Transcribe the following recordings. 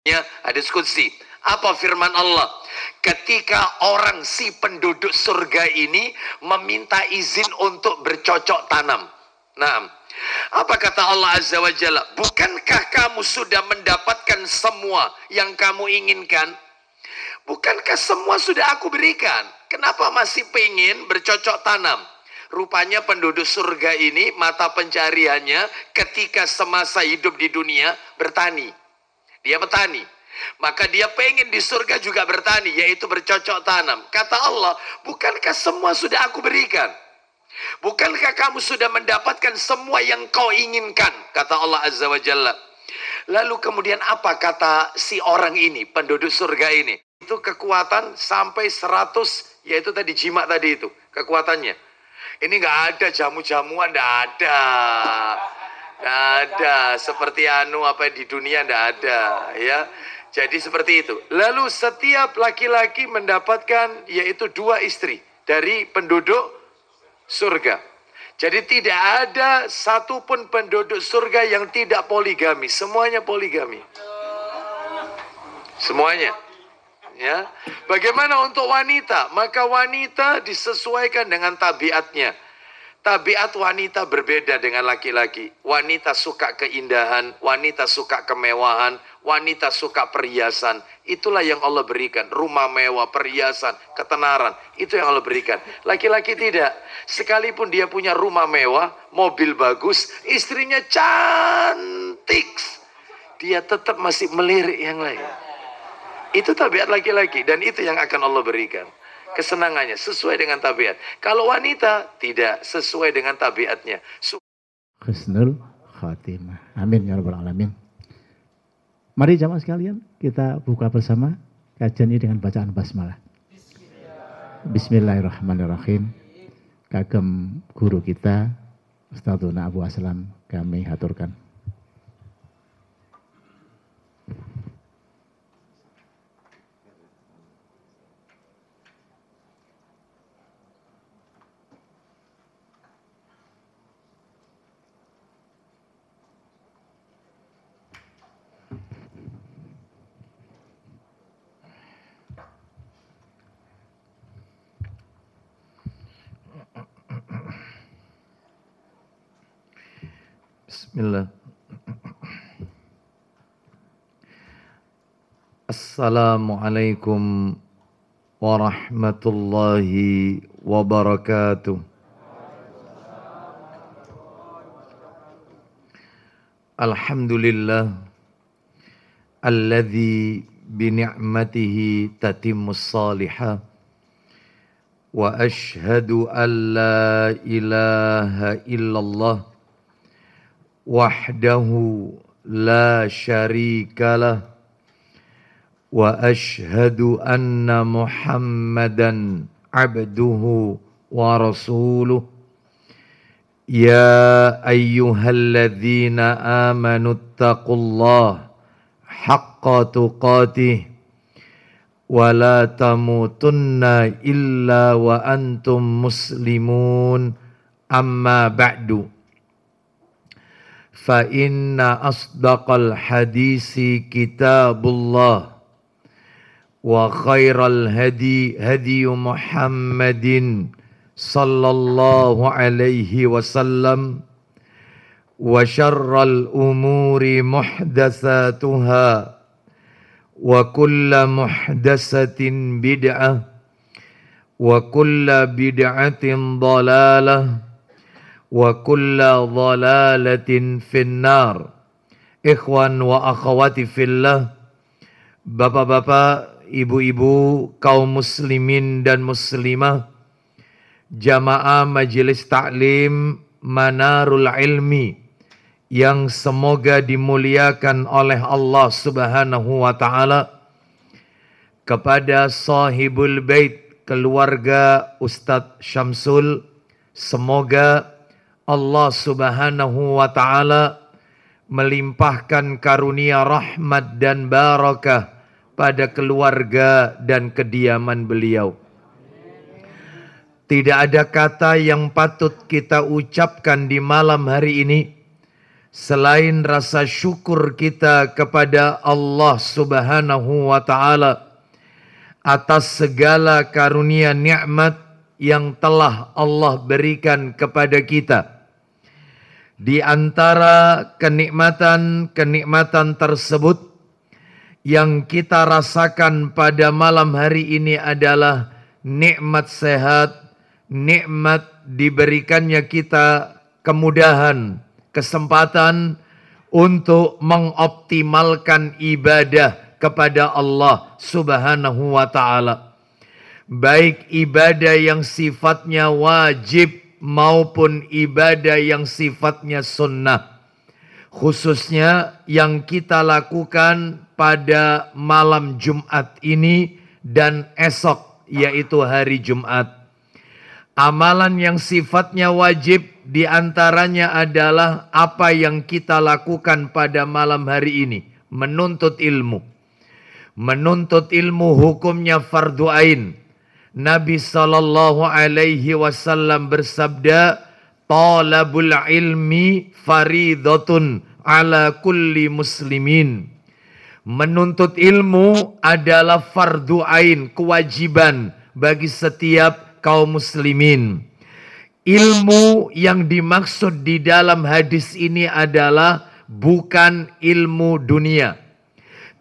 Hadis qudsi. Apa firman Allah? Ketika orang si penduduk surga ini meminta izin untuk bercocok tanam. Nah, apa kata Allah Azza wa Jalla? Bukankah kamu sudah mendapatkan semua yang kamu inginkan? Bukankah semua sudah aku berikan? Kenapa masih pengen bercocok tanam? Rupanya penduduk surga ini mata pencariannya ketika semasa hidup di dunia bertani. Dia petani. Maka dia pengen di surga juga bertani, yaitu bercocok tanam. Kata Allah, bukankah semua sudah aku berikan? Bukankah kamu sudah mendapatkan semua yang kau inginkan? Kata Allah Azza wa Jalla. Lalu kemudian apa kata si orang ini, penduduk surga ini? Itu kekuatan sampai 100, yaitu tadi jima tadi itu, kekuatannya. Ini nggak ada jamu-jamuan, nggak ada. Nggak ada. Seperti apa di dunia nggak ada. Ya. Jadi seperti itu. Lalu setiap laki-laki mendapatkan yaitu 2 istri dari penduduk surga. Jadi tidak ada satupun penduduk surga yang tidak poligami. Semuanya poligami. Semuanya. Ya. Bagaimana untuk wanita? Maka wanita disesuaikan dengan tabiatnya. Tabiat wanita berbeda dengan laki-laki. Wanita suka keindahan, wanita suka kemewahan, wanita suka perhiasan. Itulah yang Allah berikan. Rumah mewah, perhiasan, ketenaran. Itu yang Allah berikan. Laki-laki tidak. Sekalipun dia punya rumah mewah, mobil bagus, istrinya cantik, dia tetap masih melirik yang lain. Itu tabiat laki-laki. Dan itu yang akan Allah berikan. Kesenangannya sesuai dengan tabiat. Kalau wanita tidak sesuai dengan tabiatnya. Husnul khatimah. Amin ya rabbal alamin. Mari jamaah sekalian kita buka bersama kajian ini dengan bacaan basmalah. Bismillahirrahmanirrahim. Kagem guru kita Ustadzuna Abu Aslam kami haturkan. Bismillah. Assalamualaikum warahmatullahi wabarakatuh. Alhamdulillah alladzi bini'matihi tatimmus salihah wa ashhadu an la ilaha illallah wahdahu la syarikalah wa ashhadu anna Muhammadan abduhu wa rasuluh ya ayyuhalladzina amanu taqullaha haqqa tuqatih wa la tamutunna illa wa antum muslimun amma ba'du. Fa inna asdaqal hadisi kitabullah wa khairal hadi Muhammadin sallallahu alaihi wasallam wa syarral umuri muhdatsatuha wa kulla muhdatsatin bid'ah wa kulla bid'atin dhalalah wa kulla dhalalatin finnar. Ikhwan wa akhwati fillah, bapak-bapak, ibu-ibu, kaum muslimin dan muslimah, jamaah majelis taklim Manarul Ilmi yang semoga dimuliakan oleh Allah Subhanahu wa taala, kepada sahibul bait keluarga Ustadz Syamsul, semoga Allah Subhanahu wa taala melimpahkan karunia rahmat dan barakah pada keluarga dan kediaman beliau. Tidak ada kata yang patut kita ucapkan di malam hari ini selain rasa syukur kita kepada Allah Subhanahu wa Ta'ala atas segala karunia nikmat yang telah Allah berikan kepada kita. Di antara kenikmatan-kenikmatan tersebut yang kita rasakan pada malam hari ini adalah nikmat sehat, nikmat diberikannya kita kemudahan, kesempatan untuk mengoptimalkan ibadah kepada Allah Subhanahu wa Ta'ala. Baik ibadah yang sifatnya wajib maupun ibadah yang sifatnya sunnah. Khususnya yang kita lakukan pada malam Jumat ini dan esok, yaitu hari Jumat. Amalan yang sifatnya wajib diantaranya adalah apa yang kita lakukan pada malam hari ini. Menuntut ilmu. Menuntut ilmu hukumnya fardu ain. Nabi SAW bersabda, talabul ilmi faridatun ala kulli muslimin. Menuntut ilmu adalah fardu ain, kewajiban bagi setiap kaum muslimin. Ilmu yang dimaksud di dalam hadis ini adalah bukan ilmu dunia,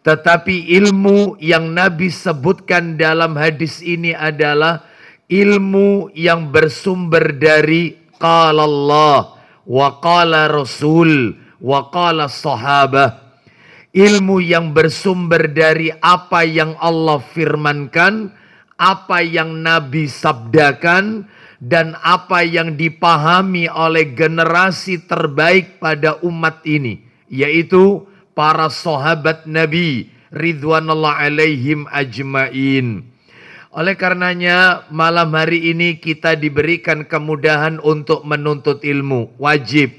tetapi ilmu yang Nabi sebutkan dalam hadis ini adalah ilmu yang bersumber dari qala Allah wa qala Rasul wa qala sahabah. Ilmu yang bersumber dari apa yang Allah firmankan, apa yang Nabi sabdakan, dan apa yang dipahami oleh generasi terbaik pada umat ini, yaitu para sahabat Nabi ridwanullah alaihim ajmain. Oleh karenanya malam hari ini kita diberikan kemudahan untuk menuntut ilmu, wajib.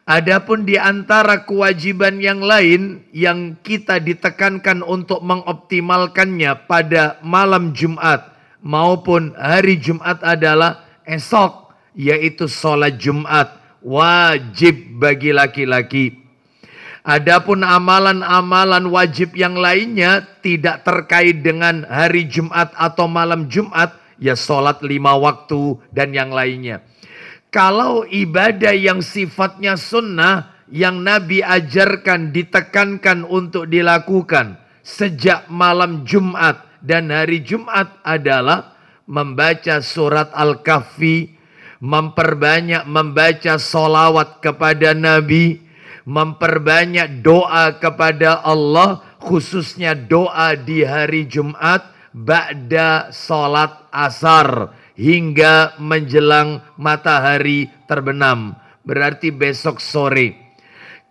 Adapun di antara kewajiban yang lain yang kita ditekankan untuk mengoptimalkannya pada malam Jumat maupun hari Jumat adalah esok, yaitu sholat Jumat, wajib bagi laki-laki. Adapun amalan-amalan wajib yang lainnya tidak terkait dengan hari Jumat atau malam Jumat, ya sholat 5 waktu dan yang lainnya. Kalau ibadah yang sifatnya sunnah yang Nabi ajarkan, ditekankan untuk dilakukan sejak malam Jumat dan hari Jumat adalah membaca surat Al-Kahfi, memperbanyak membaca solawat kepada Nabi, memperbanyak doa kepada Allah, khususnya doa di hari Jumat ba'da sholat asar hingga menjelang matahari terbenam, berarti besok sore.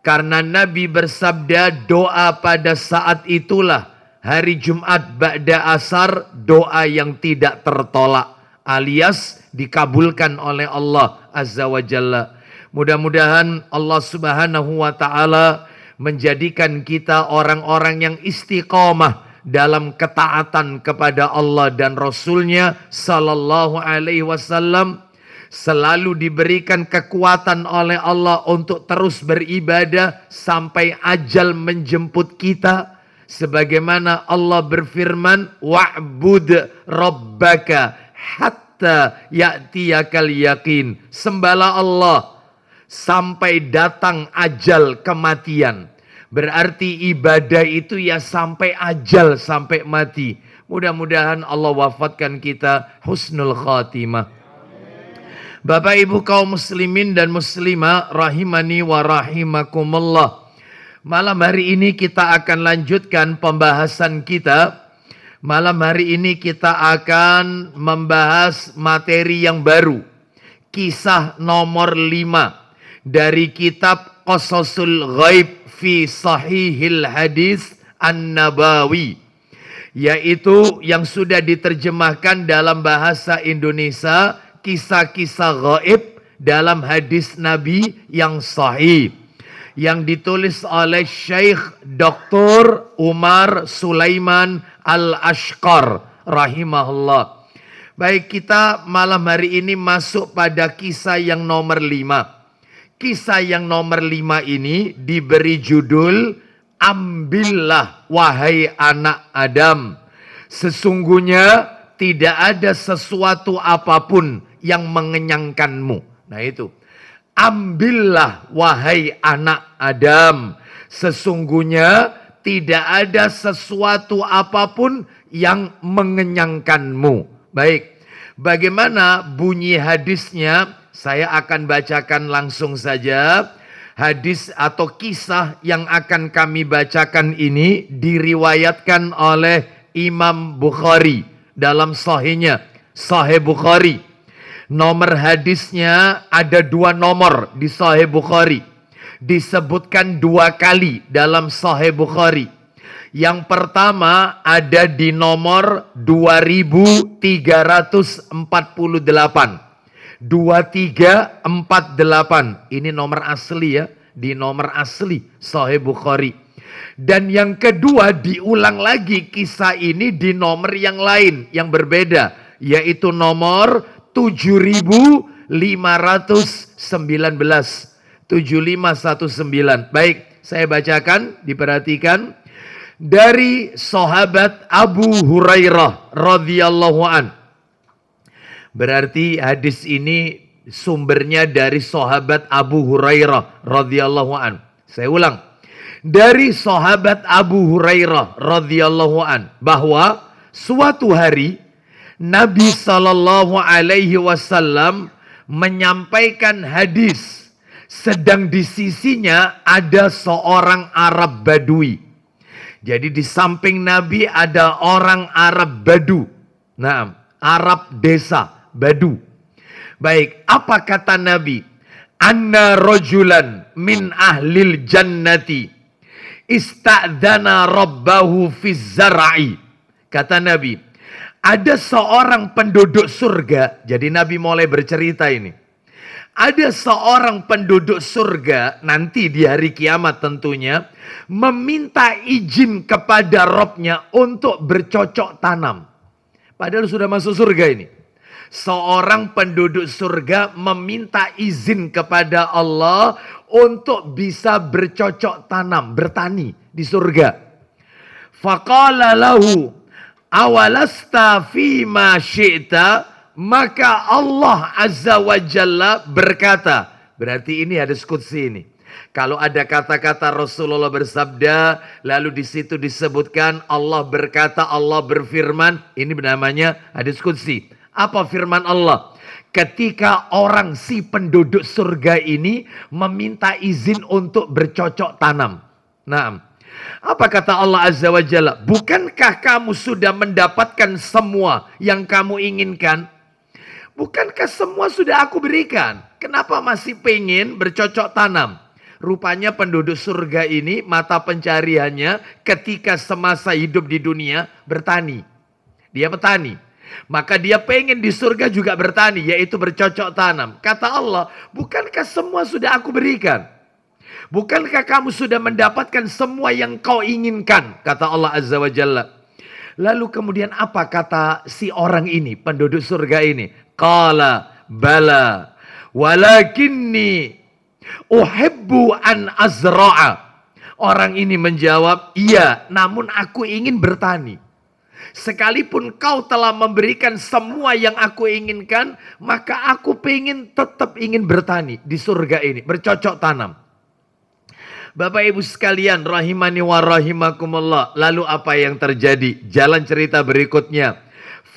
Karena Nabi bersabda doa pada saat itulah hari Jumat ba'da asar doa yang tidak tertolak, alias dikabulkan oleh Allah Azza wa Jalla. Mudah-mudahan Allah Subhanahu wa Ta'ala menjadikan kita orang-orang yang istiqomah dalam ketaatan kepada Allah dan Rasulnya Sallallahu Alaihi Wasallam, selalu diberikan kekuatan oleh Allah untuk terus beribadah sampai ajal menjemput kita. Sebagaimana Allah berfirman, wa'bud rabbaka hatta ya'tiyakal yakin. Sembahlah Allah sampai datang ajal kematian. Berarti ibadah itu ya sampai ajal, sampai mati. Mudah-mudahan Allah wafatkan kita husnul khatimah. Bapak Ibu kaum muslimin dan muslimah rahimani wa rahimakumullah. Malam hari ini kita akan lanjutkan pembahasan kita. Malam hari ini kita akan membahas materi yang baru. Kisah nomor 5 dari kitab Qasasul Ghaib fi Sahihil Hadis An-Nabawi, yaitu yang sudah diterjemahkan dalam bahasa Indonesia, kisah-kisah gaib dalam hadis Nabi yang sahih, yang ditulis oleh Syekh Dr. Umar Sulaiman Al-Ashqar rahimahullah. Baik, kita malam hari ini masuk pada kisah yang nomor 5. kisah yang nomor 5 ini diberi judul, ambillah wahai anak Adam. Sesungguhnya tidak ada sesuatu apapun yang mengenyangkanmu. Nah itu. Ambillah wahai anak Adam. Sesungguhnya tidak ada sesuatu apapun yang mengenyangkanmu. Baik. Bagaimana bunyi hadisnya? Saya akan bacakan langsung saja. Hadis atau kisah yang akan kami bacakan ini diriwayatkan oleh Imam Bukhari dalam sahihnya, Sahih Bukhari. Nomor hadisnya ada 2 nomor di Sahih Bukhari. Disebutkan 2 kali dalam Sahih Bukhari. Yang pertama ada di nomor 2348. 2348. Ini nomor asli ya. Di nomor asli Sahih Bukhari. Dan yang kedua diulang lagi kisah ini di nomor yang lain. Yang berbeda. Yaitu nomor 7519. 7519. Baik, saya bacakan, diperhatikan. Dari sahabat Abu Hurairah radhiyallahu an. Berarti hadis ini sumbernya dari sahabat Abu Hurairah radhiyallahu an. Saya ulang. Dari sahabat Abu Hurairah radhiyallahu an bahwa suatu hari Nabi sallallahu alaihi wasallam menyampaikan hadis, sedang di sisinya ada seorang Arab Badui. Jadi di samping Nabi ada orang Arab Badu. Nah, Arab desa, Badu. Baik, apa kata Nabi? Anna rajulan min ahlil jannati ista'dhana rabbahu fi zar'i. Kata Nabi, ada seorang penduduk surga. Jadi Nabi mulai bercerita ini. Ada seorang penduduk surga nanti di hari kiamat tentunya meminta izin kepada Robnya untuk bercocok tanam. Padahal sudah masuk surga ini. Seorang penduduk surga meminta izin kepada Allah untuk bisa bercocok tanam, bertani di surga. Faqala lahu awalasta fima syi'ta, maka Allah Azza wa Jalla berkata, berarti ini hadis qudsi ini. Kalau ada kata-kata Rasulullah bersabda, lalu di situ disebutkan Allah berkata, Allah berfirman, ini namanya hadis qudsi. Apa firman Allah? Ketika orang si penduduk surga ini meminta izin untuk bercocok tanam. Nah, apa kata Allah Azza wa Jalla? Bukankah kamu sudah mendapatkan semua yang kamu inginkan? Bukankah semua sudah aku berikan? Kenapa masih pengen bercocok tanam? Rupanya penduduk surga ini mata pencariannya ketika semasa hidup di dunia bertani. Dia petani. Maka dia pengen di surga juga bertani, yaitu bercocok tanam. Kata Allah, bukankah semua sudah aku berikan? Bukankah kamu sudah mendapatkan semua yang kau inginkan? Kata Allah Azza wa Jalla. Lalu kemudian apa kata si orang ini, penduduk surga ini? Qala bala walakinni uhibbu an azra'a. Orang ini menjawab, iya, namun aku ingin bertani. Sekalipun kau telah memberikan semua yang aku inginkan, maka aku tetap ingin bertani di surga ini, bercocok tanam. Bapak Ibu sekalian, rahimani wa rahimakumullah. Lalu apa yang terjadi? Jalan cerita berikutnya.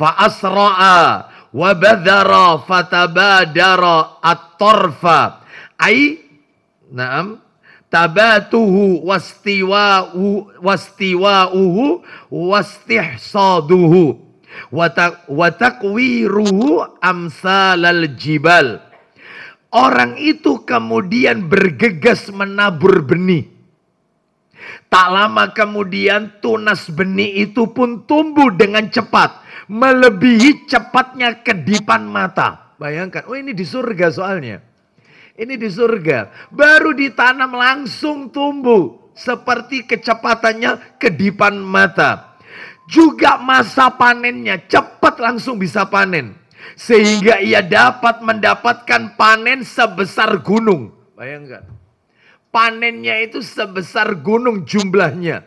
Fa'asra'a wa badhara fatabadara at-tarfa. Naam. Tabatuhu wastiwa'uhu wastihsaduhu wa takwiruhu amsalal jibal. Orang itu kemudian bergegas menabur benih. Tak lama kemudian tunas benih itu pun tumbuh dengan cepat, melebihi cepatnya kedipan mata. Bayangkan, oh ini di surga soalnya. Ini di surga. Baru ditanam langsung tumbuh. Seperti kecepatannya kedipan mata. Juga masa panennya cepat langsung bisa panen. Sehingga ia dapat mendapatkan panen sebesar gunung. Bayangkan. Panennya itu sebesar gunung jumlahnya.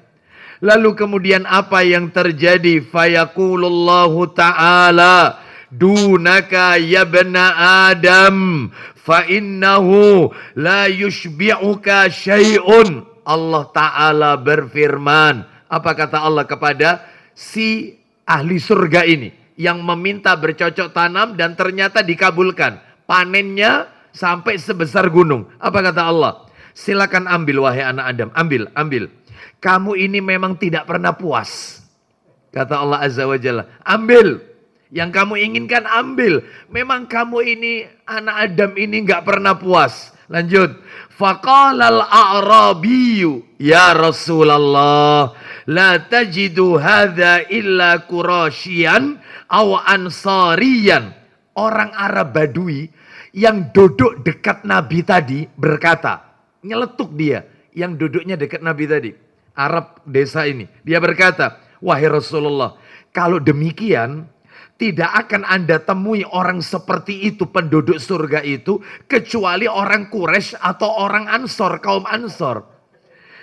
Lalu kemudian apa yang terjadi? Fayaqulullahu ta'ala dunaka ya bena Adam fa innahu la yushbi'uka syai'un. Allah Ta'ala berfirman. Apa kata Allah kepada si ahli surga ini yang meminta bercocok tanam dan ternyata dikabulkan. Panennya sampai sebesar gunung. Apa kata Allah? Silakan ambil wahai anak Adam. Ambil, ambil. Kamu ini memang tidak pernah puas. Kata Allah Azza wa Jalla. Ambil. Yang kamu inginkan ambil. Memang kamu ini anak Adam ini nggak pernah puas. Lanjut. Faqalal a'rabiyyu ya Rasulullah la tajidu hadza illa qurasyian aw ansariyan. Orang Arab Badui yang duduk dekat Nabi tadi berkata, nyeletuk dia yang duduknya dekat Nabi tadi, Arab desa ini. Dia berkata, wahai Rasulullah, kalau demikian tidak akan Anda temui orang seperti itu penduduk surga itu kecuali orang Quraisy atau orang Ansor, kaum Ansor.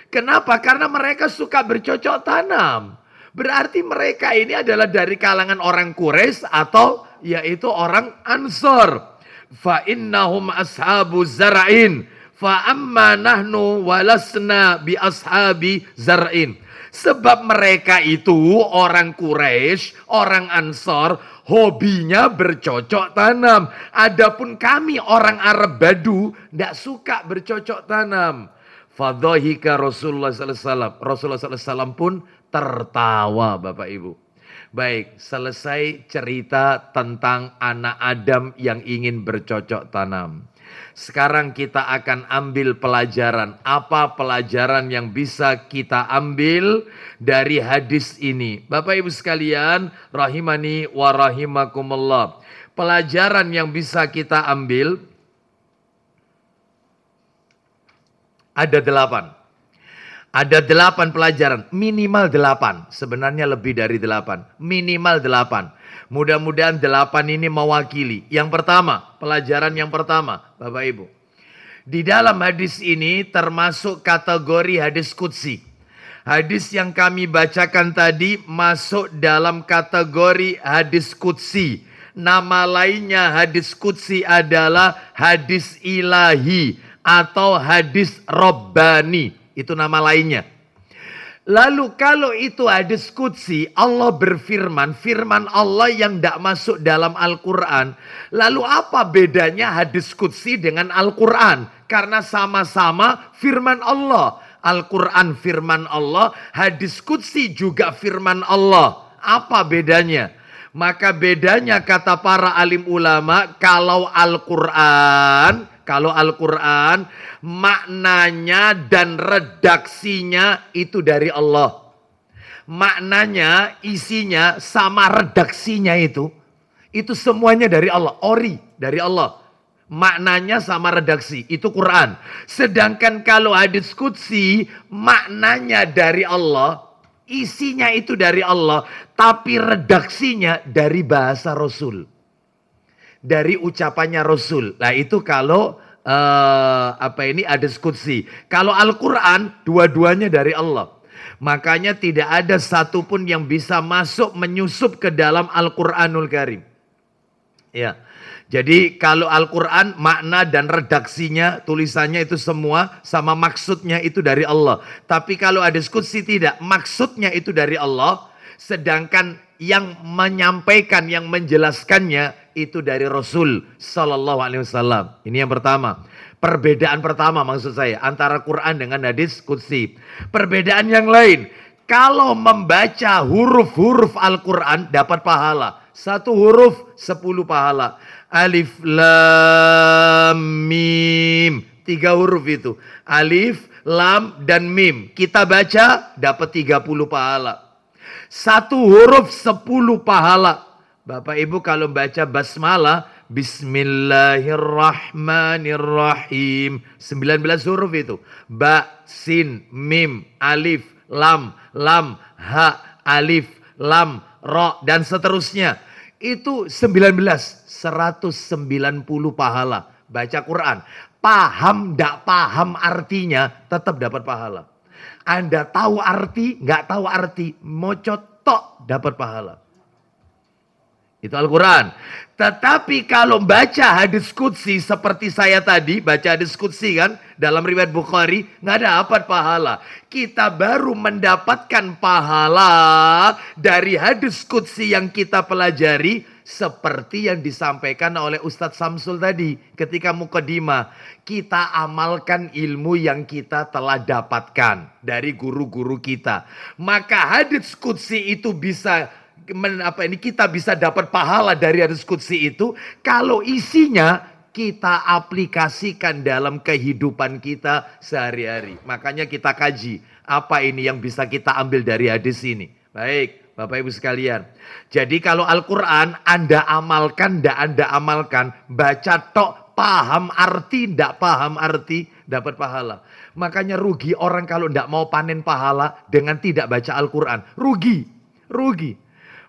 Kenapa? Karena mereka suka bercocok tanam. Berarti mereka ini adalah dari kalangan orang Quraisy atau yaitu orang Ansor. Fa innahum ashabu zara'in. Fa amma nahnu walasna bi ashabi zar'in. Sebab mereka itu orang Quraisy, orang Ansor, hobinya bercocok tanam. Adapun kami orang Arab Badu tidak suka bercocok tanam. Fadhahika Rasulullah sallallahu alaihi wasallam. Rasulullah sallallahu alaihi wasallam pun tertawa, Bapak Ibu. Baik, selesai cerita tentang anak Adam yang ingin bercocok tanam. Sekarang kita akan ambil pelajaran. Apa pelajaran yang bisa kita ambil dari hadis ini? Bapak Ibu sekalian, rahimani wa rahimakumullah. Pelajaran yang bisa kita ambil ada 8. Ada 8 pelajaran, minimal 8. Sebenarnya lebih dari 8, minimal 8. Mudah-mudahan 8 ini mewakili. Yang pertama, pelajaran yang pertama, Bapak Ibu. Di dalam hadis ini termasuk kategori hadis qudsi. Hadis yang kami bacakan tadi masuk dalam kategori hadis qudsi. Nama lainnya hadis qudsi adalah hadis ilahi atau hadis robbani. Itu nama lainnya. Lalu kalau itu hadis qudsi, Allah berfirman, firman Allah yang tidak masuk dalam Al-Quran. Lalu apa bedanya hadis qudsi dengan Al-Quran? Karena sama-sama firman Allah. Al-Quran firman Allah, hadis qudsi juga firman Allah. Apa bedanya? Maka bedanya kata para alim ulama, kalau Al-Quran maknanya dan redaksinya itu dari Allah. Maknanya, isinya sama redaksinya itu semuanya dari Allah, ori dari Allah. Maknanya sama redaksi, itu Quran. Sedangkan kalau hadis qudsi maknanya dari Allah, isinya itu dari Allah, tapi redaksinya dari bahasa Rasul. Dari ucapannya Rasul. Nah itu kalau hadis qudsi. Kalau Al-Quran dua-duanya dari Allah. Makanya tidak ada satupun yang bisa masuk menyusup ke dalam Al-Quranul Karim. Ya. Jadi kalau Al-Quran makna dan redaksinya, tulisannya itu semua sama maksudnya itu dari Allah. Tapi kalau hadis qudsi tidak, maksudnya itu dari Allah. Sedangkan yang menyampaikan, yang menjelaskannya itu dari Rasul Sallallahu Alaihi Wasallam. Ini yang pertama. Perbedaan pertama maksud saya antara Quran dengan hadis qudsi. Perbedaan yang lain, kalau membaca huruf-huruf Al-Quran dapat pahala. 1 huruf 10 pahala. Alif, lam, mim. 3 huruf itu. Alif, lam, dan mim. Kita baca dapat 30 pahala. 1 huruf 10 pahala. Bapak Ibu kalau baca basmalah, Bismillahirrahmanirrahim. 19 huruf itu. Ba, sin, mim, alif, lam, ha, alif, lam, ro, dan seterusnya. Itu 190 pahala baca Quran. paham, tidak paham artinya, tetap dapat pahala. Anda tahu arti, nggak tahu arti, mocot tok dapat pahala. Itu Al-Quran. Tetapi kalau baca hadis qudsi seperti saya tadi, baca hadis qudsi kan, dalam riwayat Bukhari, nggak dapat pahala. Kita baru mendapatkan pahala dari hadis qudsi yang kita pelajari, seperti yang disampaikan oleh Ustadz Samsul tadi ketika mukadimah. Kita amalkan ilmu yang kita telah dapatkan dari guru-guru kita. Maka hadis qudsi itu bisa kita bisa dapat pahala dari hadis qudsi itu kalau isinya kita aplikasikan dalam kehidupan kita sehari-hari. Makanya kita kaji apa ini yang bisa kita ambil dari hadis ini. Baik, Bapak Ibu sekalian. Jadi kalau Al-Quran Anda amalkan, tidak Anda amalkan, baca tok, paham arti, tidak paham arti, dapat pahala. Makanya rugi orang kalau tidak mau panen pahala dengan tidak baca Al-Quran. Rugi.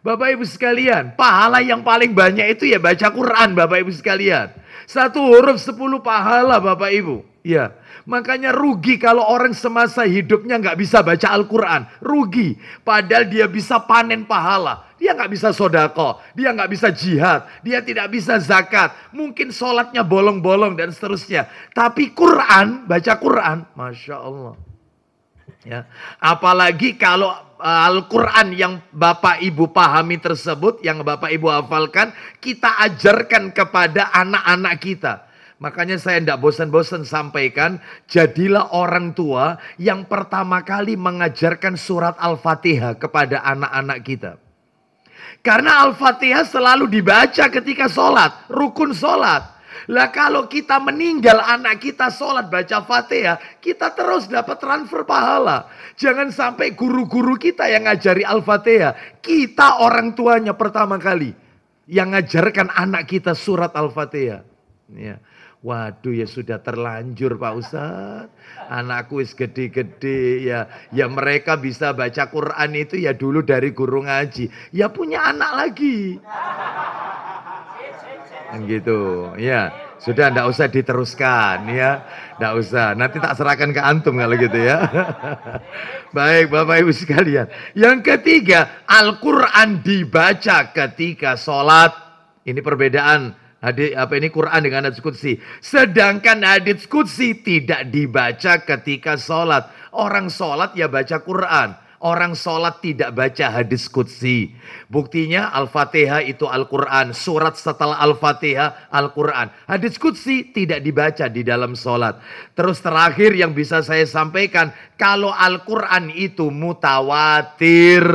Bapak Ibu sekalian, pahala yang paling banyak itu ya baca Quran, Bapak Ibu sekalian. 1 huruf 10 pahala, Bapak Ibu. Ya, makanya rugi kalau orang semasa hidupnya nggak bisa baca Al-Quran. Rugi, padahal dia bisa panen pahala. Dia nggak bisa sodako, dia nggak bisa jihad, dia tidak bisa zakat. Mungkin sholatnya bolong-bolong dan seterusnya. Tapi Quran, baca Quran, Masya Allah. Ya, apalagi kalau Al-Quran yang Bapak Ibu pahami tersebut, yang Bapak Ibu hafalkan, kita ajarkan kepada anak-anak kita. Makanya saya tidak bosan-bosan sampaikan, jadilah orang tua yang pertama kali mengajarkan surat Al-Fatihah kepada anak-anak kita. Karena Al-Fatihah selalu dibaca ketika sholat, rukun sholat. Lah kalau kita meninggal anak kita sholat baca Fatihah, kita terus dapat transfer pahala. Jangan sampai guru-guru kita yang ngajari Al-Fatihah, kita orang tuanya pertama kali yang ngajarkan anak kita surat Al-Fatihah. Ya. Waduh, ya sudah terlanjur Pak Ustadz. Anakku is gede-gede ya. Ya mereka bisa baca Quran itu ya dulu dari guru ngaji. Ya punya anak lagi. Gitu ya, sudah ndak usah diteruskan ya, ndak usah, nanti tak serahkan ke antum kalau gitu ya. Baik Bapak Ibu sekalian, yang ketiga Al-Quran dibaca ketika sholat. Ini perbedaan Quran dengan hadits qudsi. Sedangkan hadits qudsi tidak dibaca ketika sholat. Orang sholat ya baca Quran. Orang sholat tidak baca hadis qudsi. Buktinya Al-Fatihah itu Al-Quran. Surat setelah Al-Fatihah Al-Quran. Hadis qudsi tidak dibaca di dalam sholat. Terus terakhir yang bisa saya sampaikan. Kalau Al-Quran itu mutawatir.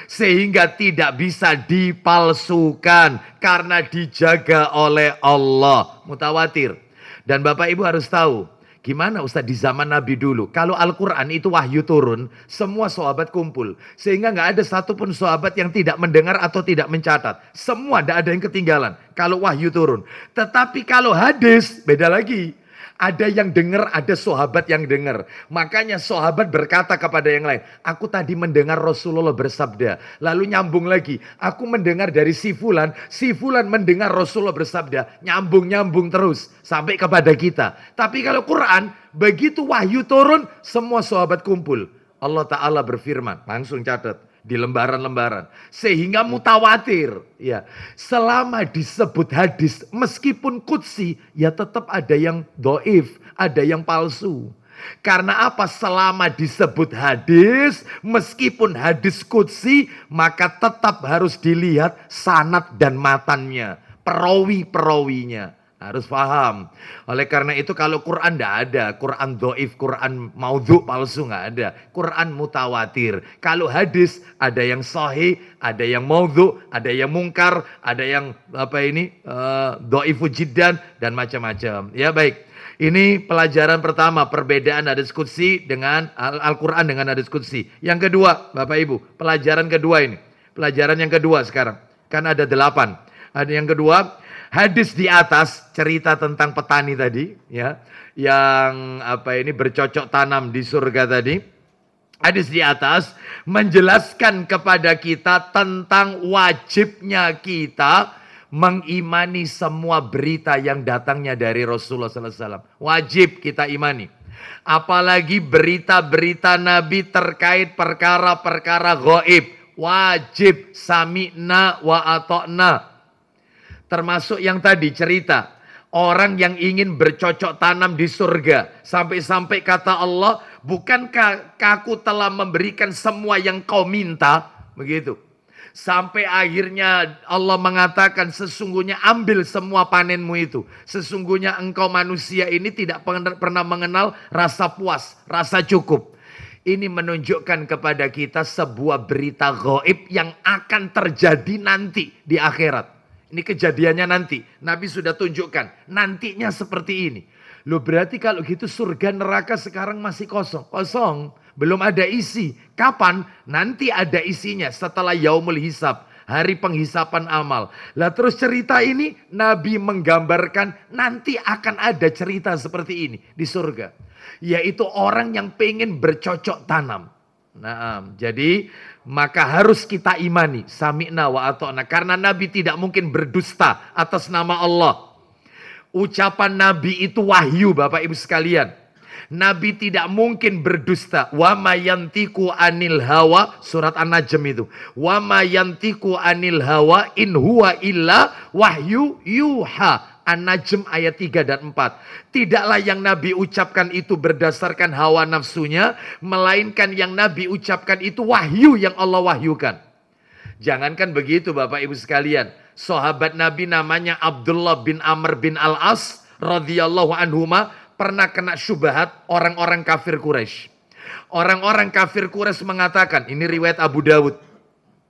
Sehingga tidak bisa dipalsukan. Karena dijaga oleh Allah. Mutawatir. Dan Bapak Ibu harus tahu. Gimana Ustadz di zaman Nabi dulu? Kalau Al-Quran itu wahyu turun, semua sahabat kumpul. Sehingga nggak ada satupun sahabat yang tidak mendengar atau tidak mencatat. Semua tidak ada yang ketinggalan kalau wahyu turun. Tetapi kalau hadis, beda lagi. Ada yang dengar, ada sahabat yang dengar. Makanya sahabat berkata kepada yang lain, aku tadi mendengar Rasulullah bersabda. Lalu nyambung lagi, aku mendengar dari si fulan mendengar Rasulullah bersabda. Nyambung terus sampai kepada kita. Tapi kalau Quran, begitu wahyu turun, semua sahabat kumpul. Allah Ta'ala berfirman, langsung catat. Di lembaran-lembaran. Sehingga mutawatir. Ya. Selama disebut hadis. Meskipun qudsi. Ya tetap ada yang doif. Ada yang palsu. Karena apa? Selama disebut hadis. Meskipun hadis qudsi. Maka tetap harus dilihat sanad dan matannya. Perawi-perawinya. Harus paham. Oleh karena itu kalau Quran tidak ada. Quran doif, Quran maudhu, palsu nggak ada. Quran mutawatir. Kalau hadis ada yang sahih, ada yang maudhu, ada yang mungkar, ada yang doifu jiddan dan macam-macam. Ya baik. Ini pelajaran pertama, perbedaan hadis qudsi dengan Al-Quran dengan hadis qudsi. Yang kedua, Bapak Ibu, pelajaran kedua ini. Pelajaran yang kedua sekarang. Kan ada 8. Ada yang kedua, hadis di atas cerita tentang petani tadi ya, yang bercocok tanam di surga tadi. Hadis di atas menjelaskan kepada kita tentang wajibnya kita mengimani semua berita yang datangnya dari Rasulullah SAW. Wajib kita imani. Apalagi berita-berita Nabi terkait perkara-perkara gaib. Wajib sami'na wa ata'na. Termasuk yang tadi cerita. Orang yang ingin bercocok tanam di surga. Sampai-sampai kata Allah, bukankah aku telah memberikan semua yang kau minta? Begitu. Sampai akhirnya Allah mengatakan, sesungguhnya ambil semua panenmu itu. Sesungguhnya engkau manusia ini tidak pernah mengenal rasa puas, rasa cukup. Ini menunjukkan kepada kita sebuah berita gaib yang akan terjadi nanti di akhirat. Ini kejadiannya nanti. Nabi sudah tunjukkan. Nantinya seperti ini. Loh berarti kalau gitu surga neraka sekarang masih kosong. Kosong. Belum ada isi. Kapan? Nanti ada isinya setelah yaumul hisab. Hari penghisapan amal. Lah terus cerita ini Nabi menggambarkan nanti akan ada cerita seperti ini di surga. Yaitu orang yang pengen bercocok tanam. Nah, jadi maka harus kita imani sami'na wa ata'na, karena Nabi tidak mungkin berdusta atas nama Allah. Ucapan Nabi itu wahyu, Bapak Ibu sekalian. Nabi tidak mungkin berdusta. Wa ma yantiqu anil hawa, surat An-Najm itu. Wa ma yantiqu anil hawa in huwa illa wahyu yuha. An-Najm ayat 3 dan 4. Tidaklah yang Nabi ucapkan itu berdasarkan hawa nafsunya, melainkan yang Nabi ucapkan itu wahyu yang Allah wahyukan. Jangankan begitu Bapak Ibu sekalian. Sahabat Nabi namanya Abdullah bin Amr bin Al-As radhiyallahu anhuma pernah kena syubhat orang-orang kafir Quraisy. Orang-orang kafir Quraisy mengatakan, ini riwayat Abu Dawud.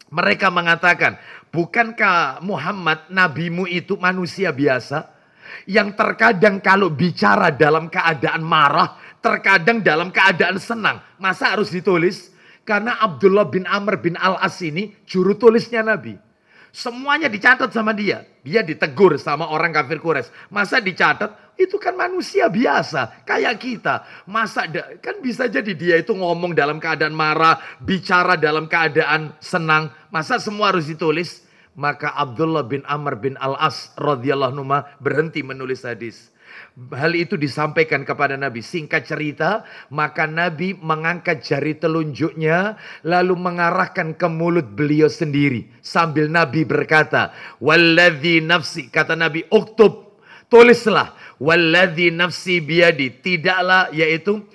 Mereka mengatakan, bukankah Muhammad nabimu itu manusia biasa? Yang terkadang kalau bicara dalam keadaan marah, terkadang dalam keadaan senang. Masa harus ditulis? Karena Abdullah bin Amr bin Al-As ini juru tulisnya Nabi. Semuanya dicatat sama dia. Dia ditegur sama orang kafir Quraisy. Masa dicatat? Itu kan manusia biasa. Kayak kita. Masa kan bisa jadi dia itu ngomong dalam keadaan marah. Bicara dalam keadaan senang. Masa semua harus ditulis? Maka Abdullah bin Amr bin Al-As radhiyallahu anhu berhenti menulis hadis. Hal itu disampaikan kepada Nabi. Singkat cerita, maka Nabi mengangkat jari telunjuknya lalu mengarahkan ke mulut beliau sendiri sambil Nabi berkata, "Walladzi nafsi," kata Nabi, "uktub, tulislah, walladzi nafsi biyadi," tidaklah, yaitu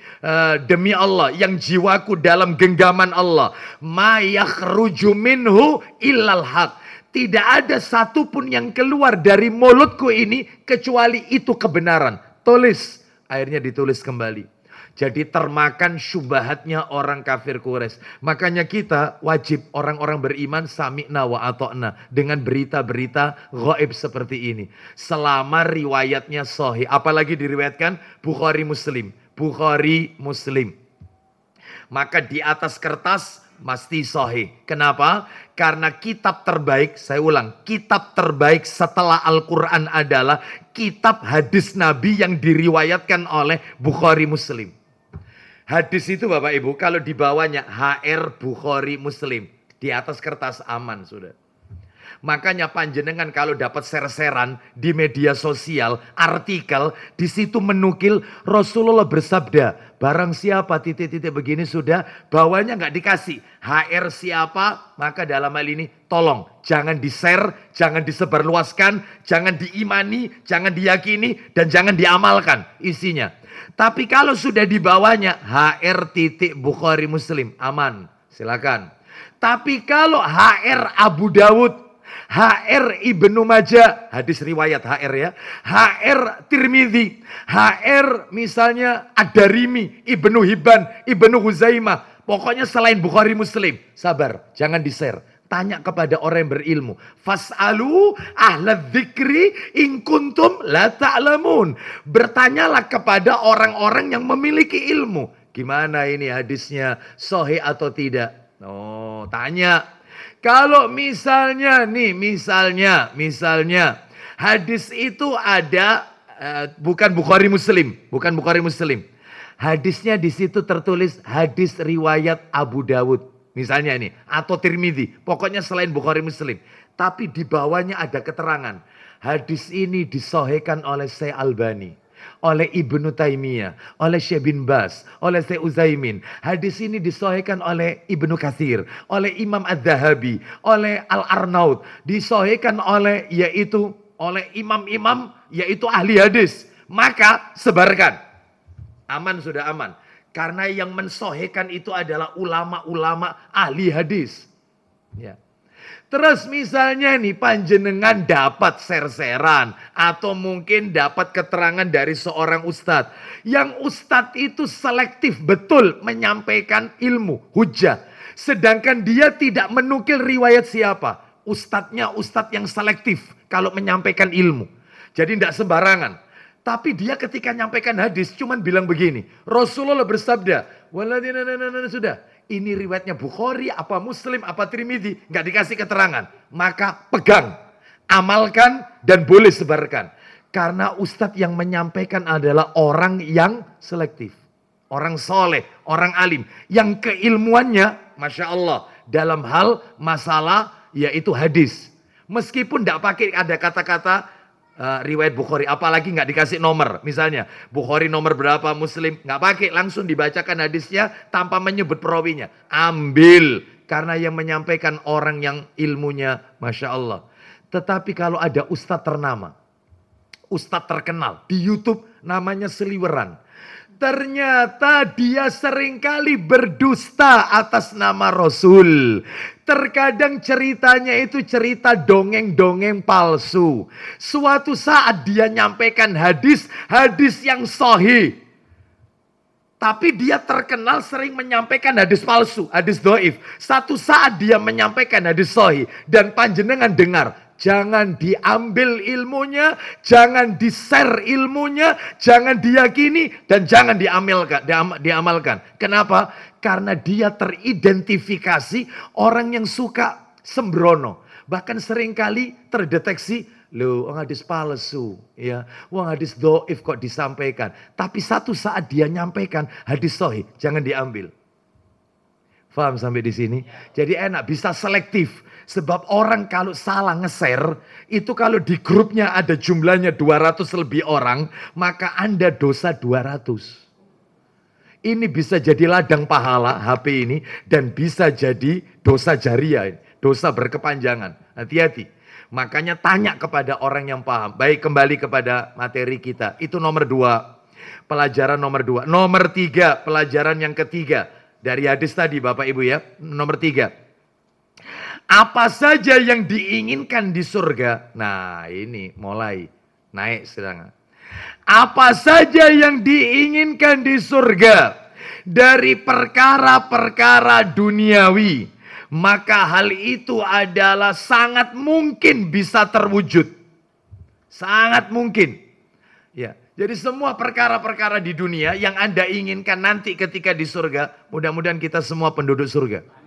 demi Allah yang jiwaku dalam genggaman Allah, "ma yakhruju minhu illal haq." Tidak ada satupun yang keluar dari mulutku ini kecuali itu kebenaran. Tulis. Akhirnya ditulis kembali. Jadi termakan syubhatnya orang kafir Quraisy. Makanya kita wajib orang-orang beriman sami'na wa ata'na dengan berita-berita gaib seperti ini. Selama riwayatnya sahih. Apalagi diriwayatkan Bukhari Muslim. Bukhari Muslim. Maka di atas kertas pasti sahih. Kenapa? Karena kitab terbaik, saya ulang, kitab terbaik setelah Al-Quran adalah kitab hadis Nabi yang diriwayatkan oleh Bukhari Muslim. Hadis itu Bapak Ibu, kalau dibawanya HR Bukhari Muslim, di atas kertas aman sudah. Makanya panjenengan kalau dapat ser-seran di media sosial, artikel, di situ menukil Rasulullah bersabda, barang siapa titik-titik begini sudah, bawahnya nggak dikasih. HR siapa, maka dalam hal ini tolong jangan di-share, jangan disebarluaskan, jangan diimani, jangan diyakini, dan jangan diamalkan isinya. Tapi kalau sudah di bawahnya HR titik Bukhari Muslim, aman, silakan. Tapi kalau HR Abu Dawud, HR Ibnu Majah, hadis riwayat HR ya. HR Tirmidzi, HR misalnya Ad-Darimi, Ibnu Hibban, Ibnu Huzaimah. Pokoknya selain Bukhari Muslim. Sabar, jangan di-share. Tanya kepada orang yang berilmu. Fas'alu ahla dzikri in kuntum la ta'lamun. Bertanyalah kepada orang-orang yang memiliki ilmu. Gimana ini hadisnya, sahih atau tidak? Oh, tanya. Kalau misalnya nih, misalnya hadis itu ada bukan Bukhari Muslim, Hadisnya di situ tertulis hadis riwayat Abu Dawud. misalnya ini, atau Tirmidzi, pokoknya selain Bukhari Muslim. Tapi di bawahnya ada keterangan. Hadis ini disahihkan oleh Syekh Albani, oleh Ibnu Taimiyah, oleh Syekh bin Bas, oleh Syekh Utsaimin. Hadis ini disahihkan oleh Ibnu Katsir, oleh Imam Az-Zahabi, oleh Al-Arnaud, disahihkan oleh imam-imam yaitu ahli hadis. Maka sebarkan. Aman, sudah aman. Karena yang mensahihkan itu adalah ulama-ulama ahli hadis. Ya. Terus misalnya nih panjenengan dapat ser-seran atau mungkin dapat keterangan dari seorang ustadz. Yang ustadz itu selektif betul menyampaikan ilmu, hujah. Sedangkan dia tidak menukil riwayat siapa. Ustadznya ustadz yang selektif kalau menyampaikan ilmu. Jadi tidak sembarangan. Tapi dia ketika menyampaikan hadis cuman bilang begini. Rasulullah bersabda, sudah. Ini riwayatnya Bukhari, apa Muslim, apa Tirmidzi, nggak dikasih keterangan. Maka pegang, amalkan, dan boleh sebarkan. Karena ustadz yang menyampaikan adalah orang yang selektif. Orang soleh, orang alim. Yang keilmuannya, Masya Allah, dalam hal masalah yaitu hadis. Meskipun tidak pakai ada kata-kata riwayat Bukhari, apalagi nggak dikasih nomor, misalnya Bukhari nomor berapa, Muslim, nggak pakai, langsung dibacakan hadisnya tanpa menyebut perawinya. Ambil, karena yang menyampaikan orang yang ilmunya Masya Allah. Tetapi kalau ada ustadz ternama, ustadz terkenal di YouTube namanya Seliweran, ternyata dia seringkali berdusta atas nama Rasul. Terkadang ceritanya itu cerita dongeng-dongeng palsu. Suatu saat dia nyampaikan hadis yang sahih. Tapi dia terkenal sering menyampaikan hadis palsu, hadis dhaif. Satu saat dia menyampaikan hadis sahih dan panjenengan dengar. Jangan diambil ilmunya, jangan di-share ilmunya, jangan diyakini, dan jangan diamalkan. Kenapa? Karena dia teridentifikasi orang yang suka sembrono. Bahkan seringkali terdeteksi, loh, hadis palsu, ya, hadis dhaif kok disampaikan. Tapi satu saat dia nyampaikan hadis sahih, jangan diambil. Faham sampai di sini? Jadi enak, bisa selektif. Sebab orang kalau salah nge-share, itu kalau di grupnya ada jumlahnya 200 lebih orang, maka Anda dosa 200. Ini bisa jadi ladang pahala HP ini, dan bisa jadi dosa jariah, dosa berkepanjangan. Hati-hati. Makanya tanya kepada orang yang paham. Baik, kembali kepada materi kita. Itu nomor 2. Pelajaran nomor 2. Nomor 3, pelajaran yang ketiga. Dari hadis tadi Bapak Ibu ya. Nomor 3. Apa saja yang diinginkan di surga. Nah ini mulai naik sedang. Apa saja yang diinginkan di surga. Dari perkara-perkara duniawi. Maka hal itu adalah sangat mungkin bisa terwujud. Sangat mungkin. Ya, jadi semua perkara-perkara di dunia yang Anda inginkan nanti ketika di surga. Mudah-mudahan kita semua penduduk surga.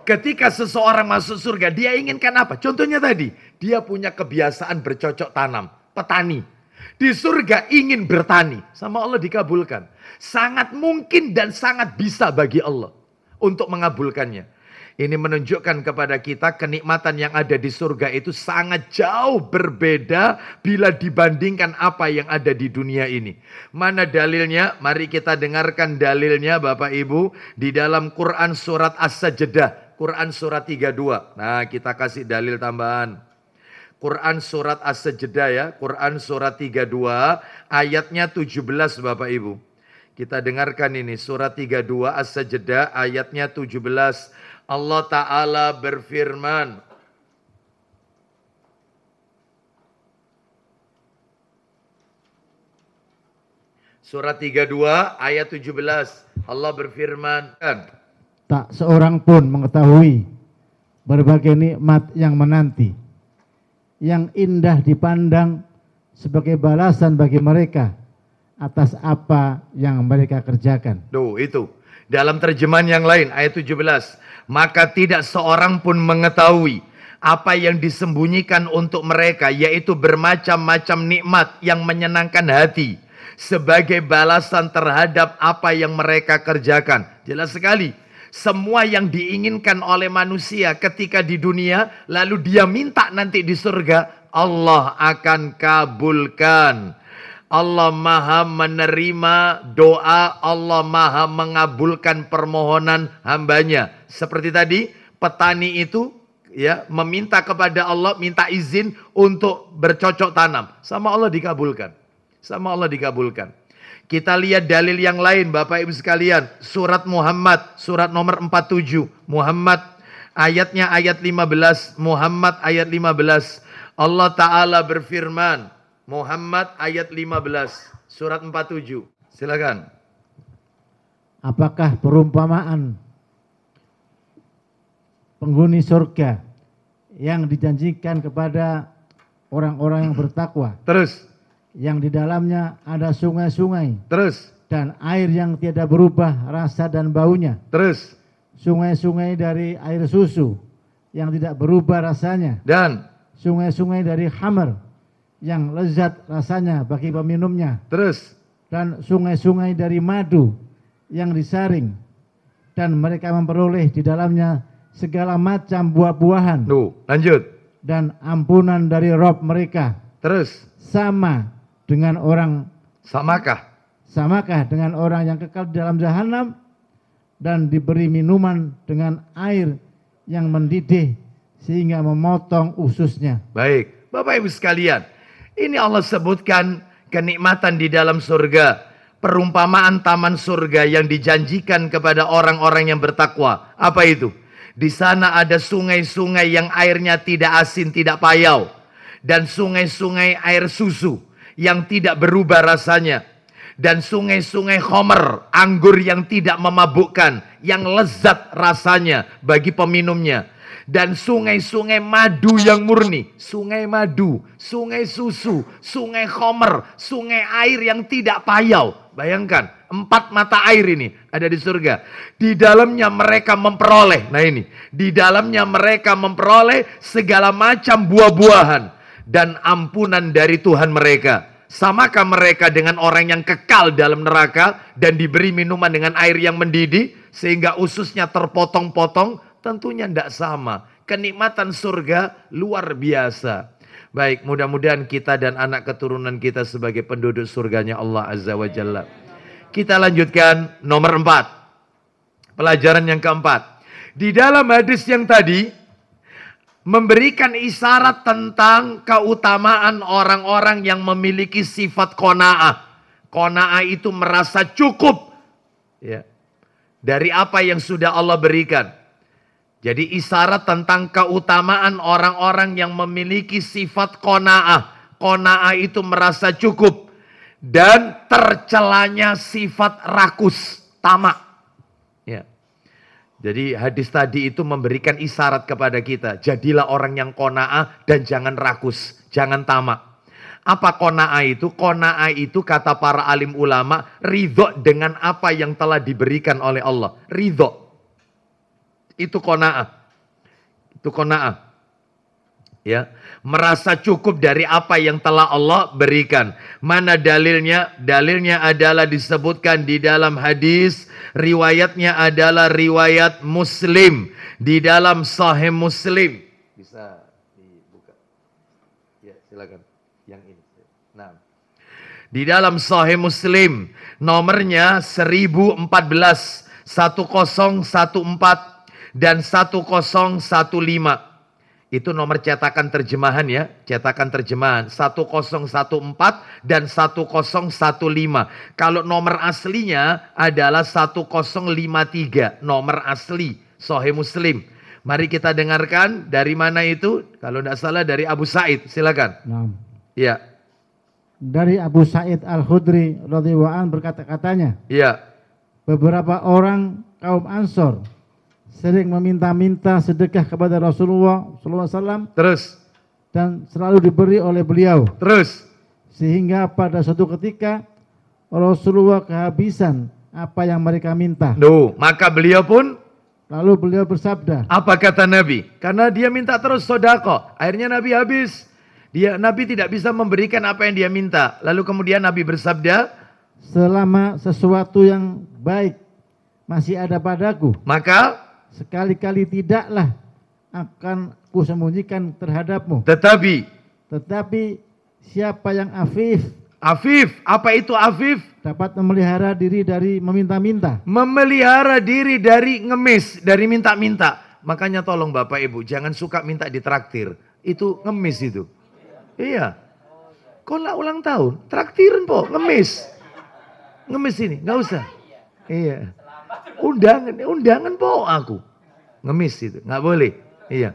Ketika seseorang masuk surga, dia inginkan apa? Contohnya tadi, dia punya kebiasaan bercocok tanam, petani. Di surga ingin bertani, sama Allah dikabulkan. Sangat mungkin dan sangat bisa bagi Allah untuk mengabulkannya. Ini menunjukkan kepada kita kenikmatan yang ada di surga itu sangat jauh berbeda bila dibandingkan apa yang ada di dunia ini. Mana dalilnya? Mari kita dengarkan dalilnya Bapak Ibu di dalam Quran surat As-Sajdah. Quran surat 32. Nah, kita kasih dalil tambahan. Quran surat As-Sajdah ya. Quran surat 32 ayatnya 17 Bapak Ibu. Kita dengarkan ini surat 32 As-Sajdah ayatnya 17. Allah Ta'ala berfirman. Surat 32 ayat 17. Allah berfirman. Tak seorang pun mengetahui berbagai nikmat yang menanti, yang indah dipandang sebagai balasan bagi mereka atas apa yang mereka kerjakan. Tuh itu. Dalam terjemahan yang lain ayat 17. Maka tidak seorang pun mengetahui apa yang disembunyikan untuk mereka, yaitu bermacam-macam nikmat yang menyenangkan hati sebagai balasan terhadap apa yang mereka kerjakan. Jelas sekali. Semua yang diinginkan oleh manusia ketika di dunia, lalu dia minta nanti di surga, Allah akan kabulkan. Allah maha menerima doa, Allah maha mengabulkan permohonan hambanya. Seperti tadi, petani itu ya meminta kepada Allah, minta izin untuk bercocok tanam. Sama Allah dikabulkan. Sama Allah dikabulkan. Kita lihat dalil yang lain Bapak Ibu sekalian. Surat Muhammad, surat nomor 47. Muhammad ayatnya ayat 15. Muhammad ayat 15. Allah Ta'ala berfirman. Muhammad ayat 15. Surat 47. Silakan. Apakah perumpamaan penghuni surga yang dijanjikan kepada orang-orang yang bertakwa? Terus. Yang di dalamnya ada sungai-sungai. Terus. Dan air yang tidak berubah rasa dan baunya. Terus. Sungai-sungai dari air susu yang tidak berubah rasanya. Dan. Sungai-sungai dari khamar yang lezat rasanya bagi peminumnya. Terus. Dan sungai-sungai dari madu yang disaring. Dan mereka memperoleh di dalamnya segala macam buah-buahan. Lanjut. Dan ampunan dari Rob mereka. Terus. Sama dengan orang. Samakah dengan orang yang kekal di dalam jahanam dan diberi minuman dengan air yang mendidih sehingga memotong ususnya. Baik, Bapak Ibu sekalian, ini Allah sebutkan kenikmatan di dalam surga, perumpamaan taman surga yang dijanjikan kepada orang-orang yang bertakwa. Apa itu? Di sana ada sungai-sungai yang airnya tidak asin, tidak payau, dan sungai-sungai air susu yang tidak berubah rasanya, dan sungai-sungai khamar, anggur yang tidak memabukkan, yang lezat rasanya bagi peminumnya, dan sungai-sungai madu yang murni, sungai madu, sungai susu, sungai khamar, sungai air yang tidak payau. Bayangkan, 4 mata air ini ada di surga. Di dalamnya mereka memperoleh, di dalamnya mereka memperoleh segala macam buah-buahan dan ampunan dari Tuhan mereka. Samakah mereka dengan orang yang kekal dalam neraka dan diberi minuman dengan air yang mendidih sehingga ususnya terpotong-potong? Tentunya tidak sama. Kenikmatan surga luar biasa. Baik, mudah-mudahan kita dan anak keturunan kita sebagai penduduk surganya Allah Azza wa Jalla. Kita lanjutkan nomor 4. Pelajaran yang keempat. Di dalam hadis yang tadi memberikan isyarat tentang keutamaan orang-orang yang memiliki sifat qanaah. Qanaah itu merasa cukup ya, dari apa yang sudah Allah berikan. Jadi isyarat tentang keutamaan orang-orang yang memiliki sifat qanaah. Qanaah itu merasa cukup. Dan tercelanya sifat rakus, tamak. Ya. Jadi hadis tadi itu memberikan isyarat kepada kita. Jadilah orang yang qanaah dan jangan rakus, jangan tamak. Apa qanaah itu? Qanaah itu kata para alim ulama, ridho dengan apa yang telah diberikan oleh Allah. Ridho. Itu qanaah. Itu qanaah. Ya, merasa cukup dari apa yang telah Allah berikan. Mana dalilnya? Dalilnya adalah disebutkan di dalam hadis, riwayatnya adalah riwayat Muslim, di dalam Sahih Muslim. Bisa dibuka. Ya, silakan. Yang ini. Nah. Di dalam Sahih Muslim, nomornya 1014, 1014 dan 1015. Itu nomor cetakan terjemahan ya. Cetakan terjemahan 1014 dan 1015. Kalau nomor aslinya adalah 1053. Nomor asli Sahih Muslim. Mari kita dengarkan dari mana itu. Kalau tidak salah dari Abu Sa'id. Silakan. Nah. Ya. Dari Abu Sa'id Al-Khudri radhiyallahu anhu berkata-katanya. Ya. Beberapa orang kaum Ansor sering meminta-minta sedekah kepada Rasulullah SAW. Terus. Dan selalu diberi oleh beliau. Terus. Sehingga pada suatu ketika Rasulullah kehabisan apa yang mereka minta. Maka beliau pun. Lalu beliau bersabda. Apa kata Nabi? Karena dia minta terus sedekah. Akhirnya Nabi habis. Nabi tidak bisa memberikan apa yang dia minta. Lalu kemudian Nabi bersabda. Selama sesuatu yang baik masih ada padaku, maka sekali-kali tidaklah akan kusembunyikan terhadapmu. Tetapi siapa yang afif, apa itu afif? dapat memelihara diri dari meminta-minta. Memelihara diri dari ngemis, dari minta-minta. Makanya tolong Bapak Ibu, jangan suka minta ditraktir. Itu ngemis itu. Iya. Kok lah ulang tahun, traktirin po, ngemis. Ngemis ini, nggak usah. Iya. Undangan po aku. Ngemis itu, nggak boleh. Iya.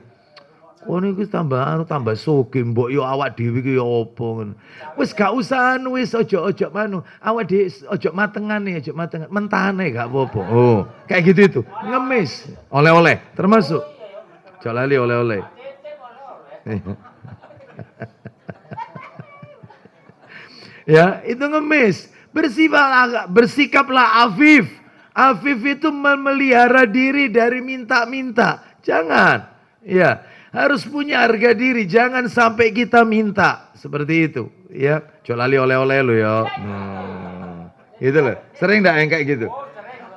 Oh ini tambah sokim, mbok yo awak dhewe iki yo apa. Wis gak usah wis ojo manu. Awak dhewe ojo matengane, mentahane gak apa-apa. Oh, kayak gitu itu. Ngemis, oleh-oleh termasuk. Ojo lali oleh-oleh. Ya, itu ngemis. Bersikaplah afif. Afif itu memelihara diri dari minta-minta. Jangan. Ya, harus punya harga diri. Jangan sampai kita minta. Seperti itu. Ya, colali oleh-oleh lo ya. Gitu loh. Sering enggak yang kayak gitu?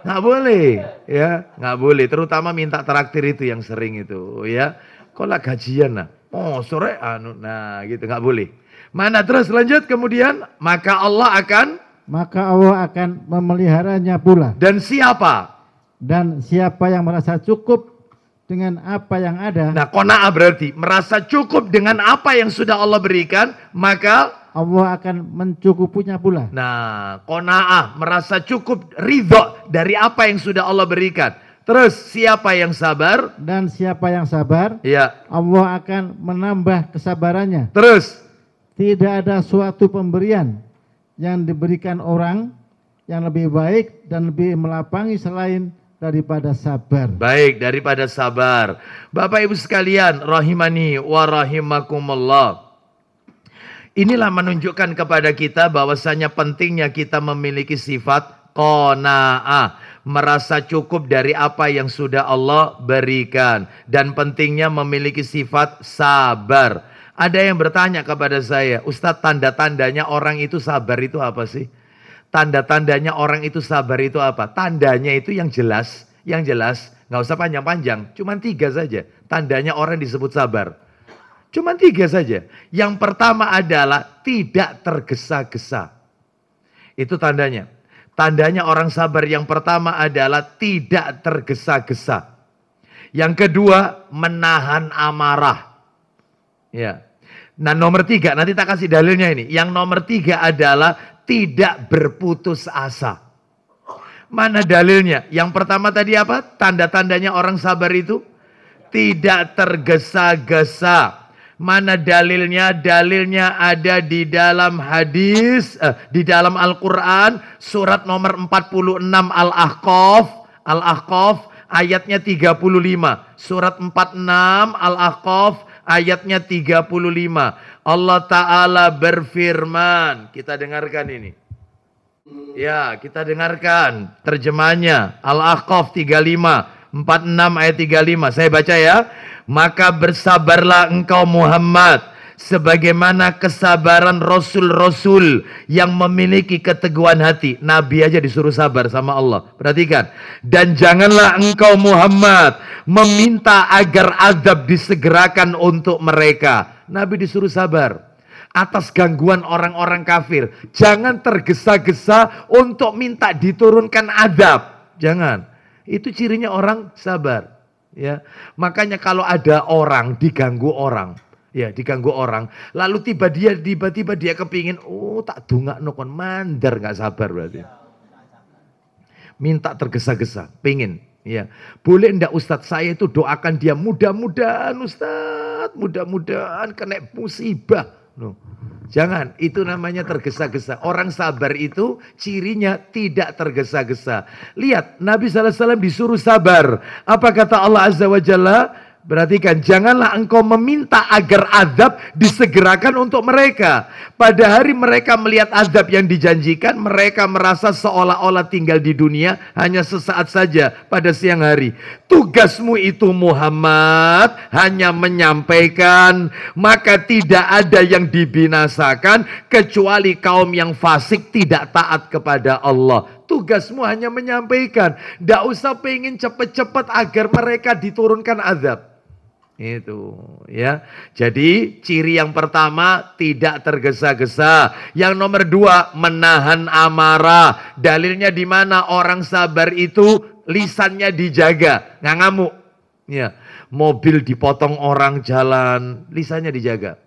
Nggak boleh. Ya, nggak boleh. Terutama minta traktir itu yang sering itu. Ya, kok lah gajian nah. Oh, sore nah gitu. Nggak boleh. Mana terus lanjut kemudian. Maka Allah akan memeliharanya pula. Dan siapa? Dan siapa yang merasa cukup dengan apa yang ada. Nah, qanaah berarti merasa cukup dengan apa yang sudah Allah berikan, maka Allah akan mencukupinya pula. Nah, qanaah merasa cukup, ridho dari apa yang sudah Allah berikan. Terus siapa yang sabar? Dan siapa yang sabar, ya, Allah akan menambah kesabarannya. Terus tidak ada suatu pemberian yang diberikan orang yang lebih baik dan lebih melapangi selain daripada sabar. Baik, daripada sabar. Bapak Ibu sekalian, rahimani wa rahimakumullah. Inilah menunjukkan kepada kita bahwasanya pentingnya kita memiliki sifat qanaah, merasa cukup dari apa yang sudah Allah berikan, dan pentingnya memiliki sifat sabar. Ada yang bertanya kepada saya, Ustadz, tanda-tandanya orang itu sabar itu apa sih? Tanda-tandanya orang itu sabar itu apa? Tandanya itu yang jelas, nggak usah panjang-panjang, cuma 3 saja. Tandanya orang disebut sabar, cuma 3 saja. Yang pertama adalah tidak tergesa-gesa. Itu tandanya. Tandanya orang sabar yang pertama adalah tidak tergesa-gesa. Yang kedua, menahan amarah. Ya. Nah, nomor 3, nanti tak kasih dalilnya ini. Yang nomor 3 adalah tidak berputus asa. Mana dalilnya? Yang pertama tadi apa? Tanda-tandanya orang sabar itu tidak tergesa-gesa. Mana dalilnya? Dalilnya ada di dalam hadis, di dalam Al-Quran, surat nomor 46 Al-Ahqaf, ayatnya 35. Surat 46 Al-Ahqaf, ayatnya 35. Allah Ta'ala berfirman. Kita dengarkan ini. Ya, kita dengarkan terjemahannya. Al-Ahqaf 35, 46 ayat 35. Saya baca ya. Maka bersabarlah engkau Muhammad, sebagaimana kesabaran Rasul-Rasul yang memiliki keteguhan hati. Nabi aja disuruh sabar sama Allah. Perhatikan. Dan janganlah engkau Muhammad meminta agar azab disegerakan untuk mereka. Nabi disuruh sabar atas gangguan orang-orang kafir. Jangan tergesa-gesa untuk minta diturunkan azab. Jangan. Itu cirinya orang sabar. Ya, makanya kalau ada orang diganggu orang, lalu tiba-tiba dia kepingin, tak dungakno kon mandar, nggak sabar berarti. Minta tergesa-gesa, pingin. Ya, boleh ndak Ustadz, saya itu doakan dia mudah-mudahan Ustadz, mudah-mudahan kena musibah. No. Jangan, itu namanya tergesa-gesa. Orang sabar itu cirinya tidak tergesa-gesa. Lihat, Nabi SAW disuruh sabar. Apa kata Allah Azza wa Jalla? Perhatikan, janganlah engkau meminta agar azab disegerakan untuk mereka. Pada hari mereka melihat azab yang dijanjikan, mereka merasa seolah-olah tinggal di dunia hanya sesaat saja pada siang hari. Tugasmu itu Muhammad hanya menyampaikan, maka tidak ada yang dibinasakan kecuali kaum yang fasik tidak taat kepada Allah. Tugasmu hanya menyampaikan. Tidak usah pengen cepet-cepet agar mereka diturunkan azab. Itu ya. Jadi ciri yang pertama tidak tergesa-gesa. Yang nomor dua menahan amarah. Dalilnya di mana orang sabar itu lisannya dijaga, nggak ngamuk. Ya, mobil dipotong orang jalan, lisannya dijaga.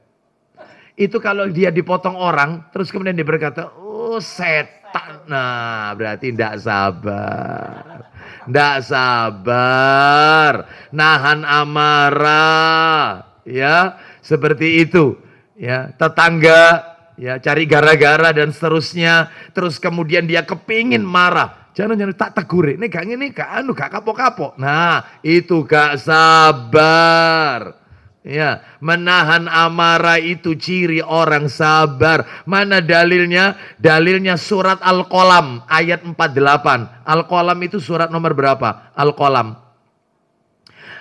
Itu kalau dia dipotong orang, terus kemudian dia berkata, oh setan. Nah, berarti tidak sabar. Tidak sabar. Nahan amarah. Ya, seperti itu. Ya, tetangga ya cari gara-gara dan seterusnya. Terus kemudian dia kepingin marah. Jangan tak tegur. Ini gak kapok-kapok. Nah, itu gak sabar. Ya, menahan amarah itu ciri orang sabar. Mana dalilnya? Dalilnya surat Al-Qalam ayat 48. Al-Qalam itu surat nomor berapa? Al-Qalam.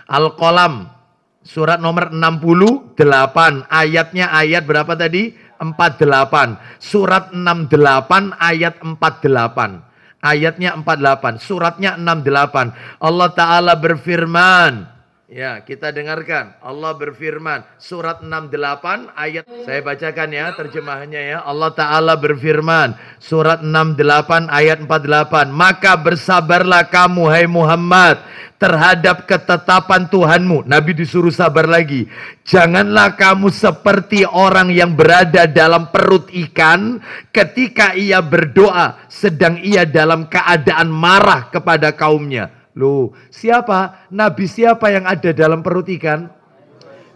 Al-Qalam surat nomor 68. Ayatnya ayat berapa tadi? 48. Surat 68 ayat 48. Ayatnya 48. Suratnya 68. Allah Ta'ala berfirman. Ya, kita dengarkan. Allah berfirman, surat 68 ayat, saya bacakan ya terjemahannya ya. Allah Ta'ala berfirman, surat 68 ayat 48. Maka bersabarlah kamu, hai Muhammad, terhadap ketetapan Tuhanmu. Nabi disuruh sabar lagi. Janganlah kamu seperti orang yang berada dalam perut ikan ketika ia berdoa, sedang ia dalam keadaan marah kepada kaumnya. Loh, siapa? Nabi siapa yang ada dalam perut ikan?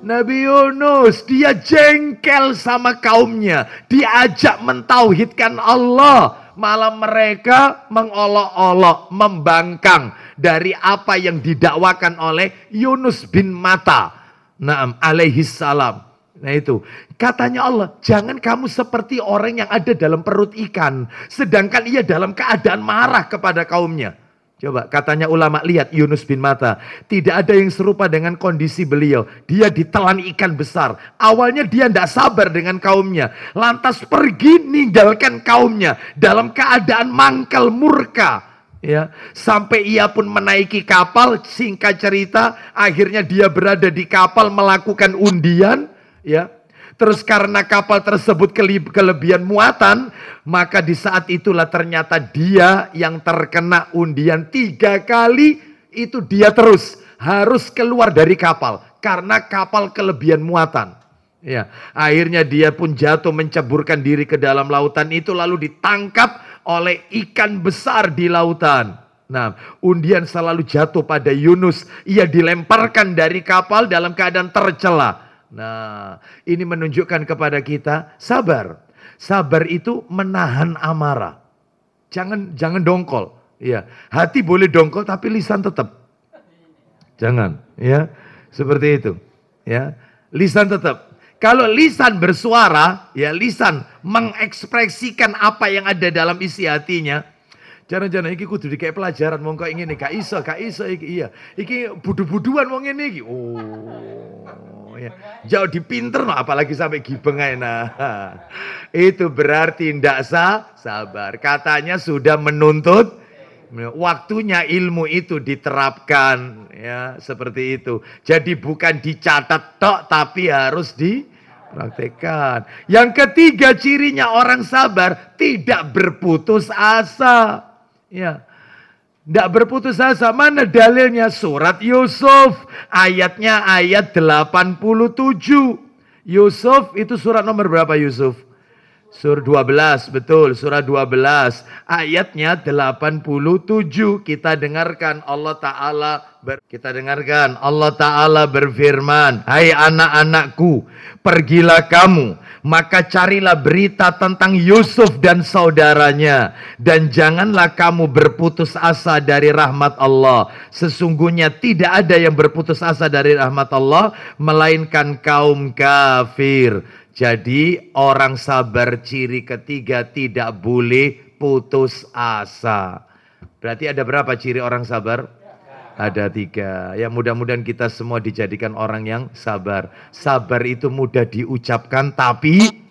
Nabi Yunus. Dia jengkel sama kaumnya. Diajak mentauhidkan Allah. Malah mereka mengolok-olok, membangkang dari apa yang didakwakan oleh Yunus bin Matta. Naam, alaihissalam. Nah itu, katanya Allah, jangan kamu seperti orang yang ada dalam perut ikan. Sedangkan ia dalam keadaan marah kepada kaumnya. Coba katanya ulama, lihat Yunus bin Matta. Tidak ada yang serupa dengan kondisi beliau. Dia ditelan ikan besar. Awalnya dia tidak sabar dengan kaumnya. Lantas pergi ninggalkan kaumnya. Dalam keadaan mangkal murka. Ya, sampai ia pun menaiki kapal. Singkat cerita, akhirnya dia berada di kapal melakukan undian. Ya. Terus karena kapal tersebut kelebihan muatan, maka di saat itulah ternyata dia yang terkena undian 3 kali, itu dia terus harus keluar dari kapal karena kapal kelebihan muatan. Ya, akhirnya dia pun jatuh menceburkan diri ke dalam lautan itu, lalu ditangkap oleh ikan besar di lautan. Nah, undian selalu jatuh pada Yunus. Ia dilemparkan dari kapal dalam keadaan tercela. Nah, ini menunjukkan kepada kita sabar. Sabar itu menahan amarah. Jangan dongkol. Ya, hati boleh dongkol tapi lisan tetap. Jangan, ya. Seperti itu. Ya, lisan tetap. Kalau lisan bersuara, ya lisan mengekspresikan apa yang ada dalam isi hatinya. Jangan-jangan iki kudu dikek pelajaran mongko ngene gak iso iki iya. Iki budu-buduan wong ngene iki. Oh, ya. Jauh dipinter no, apalagi sampai gibeng ae. Nah, itu berarti ndak sabar. Katanya sudah menuntut waktunya ilmu itu diterapkan, ya, seperti itu. Jadi bukan dicatat tok tapi harus dipraktekkan. Yang ketiga cirinya orang sabar, tidak berputus asa. Ya, tidak berputus asa. Mana dalilnya? Surat Yusuf, ayatnya ayat 87. Yusuf itu surat nomor berapa Yusuf? Surat 12, betul, surat 12, ayatnya 87. Kita dengarkan Allah Ta'ala berfirman, hai anak-anakku, pergilah kamu, maka carilah berita tentang Yusuf dan saudaranya, dan janganlah kamu berputus asa dari rahmat Allah. Sesungguhnya tidak ada yang berputus asa dari rahmat Allah, melainkan kaum kafir. Jadi orang sabar ciri ketiga tidak boleh putus asa. Berarti ada berapa ciri orang sabar? Ada 3. Ya, mudah-mudahan kita semua dijadikan orang yang sabar. Sabar itu mudah diucapkan tapi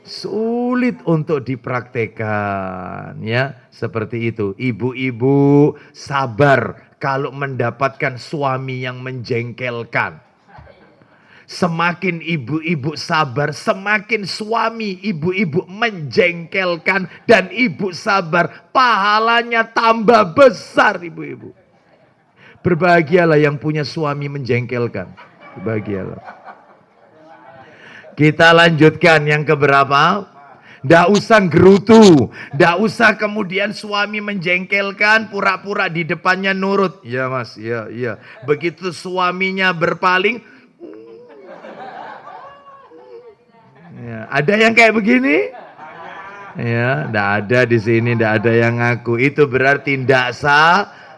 Sulit untuk dipraktekkan, ya. Seperti itu. Ibu-ibu sabar kalau mendapatkan suami yang menjengkelkan. Semakin ibu-ibu sabar, semakin suami ibu-ibu menjengkelkan dan ibu sabar, pahalanya tambah besar, ibu-ibu. Berbahagialah yang punya suami menjengkelkan. Berbahagialah. Kita lanjutkan yang keberapa? Nggak usah gerutu, nggak usah kemudian suami menjengkelkan, pura-pura di depannya nurut. Ya mas, ya, ya. Begitu suaminya berpaling, ya, ada yang kayak begini? Ya, nggak ada di sini, nggak ada yang ngaku. Itu berarti nggak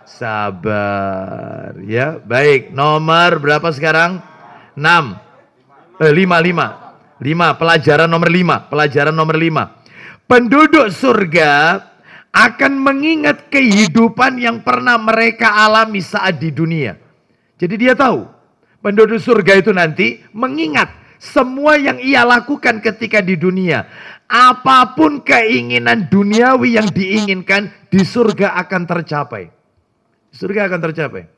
sabar. Ya, baik. Nomor berapa sekarang? 6. 5, pelajaran nomor 5. Pelajaran nomor 5. Penduduk surga akan mengingat kehidupan yang pernah mereka alami saat di dunia. Jadi dia tahu, penduduk surga itu nanti mengingat semua yang ia lakukan ketika di dunia. Apapun keinginan duniawi yang diinginkan, di surga akan tercapai. Surga akan tercapai.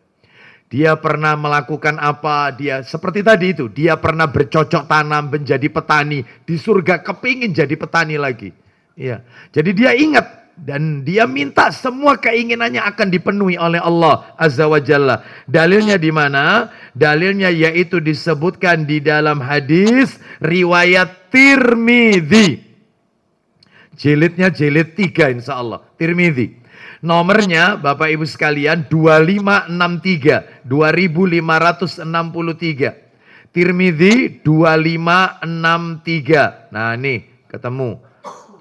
Dia pernah melakukan apa, dia seperti tadi itu, dia pernah bercocok tanam menjadi petani, di surga kepingin jadi petani lagi. Ya. Jadi dia ingat dan dia minta semua keinginannya akan dipenuhi oleh Allah Azza wa Jalla. Dalilnya di mana? Dalilnya yaitu disebutkan di dalam hadis riwayat Tirmidzi. Jilidnya jilid 3 insya Allah. Tirmidzi. Nomornya Bapak Ibu sekalian 2563, 2563. Tirmidzi 2563. Nah nih ketemu.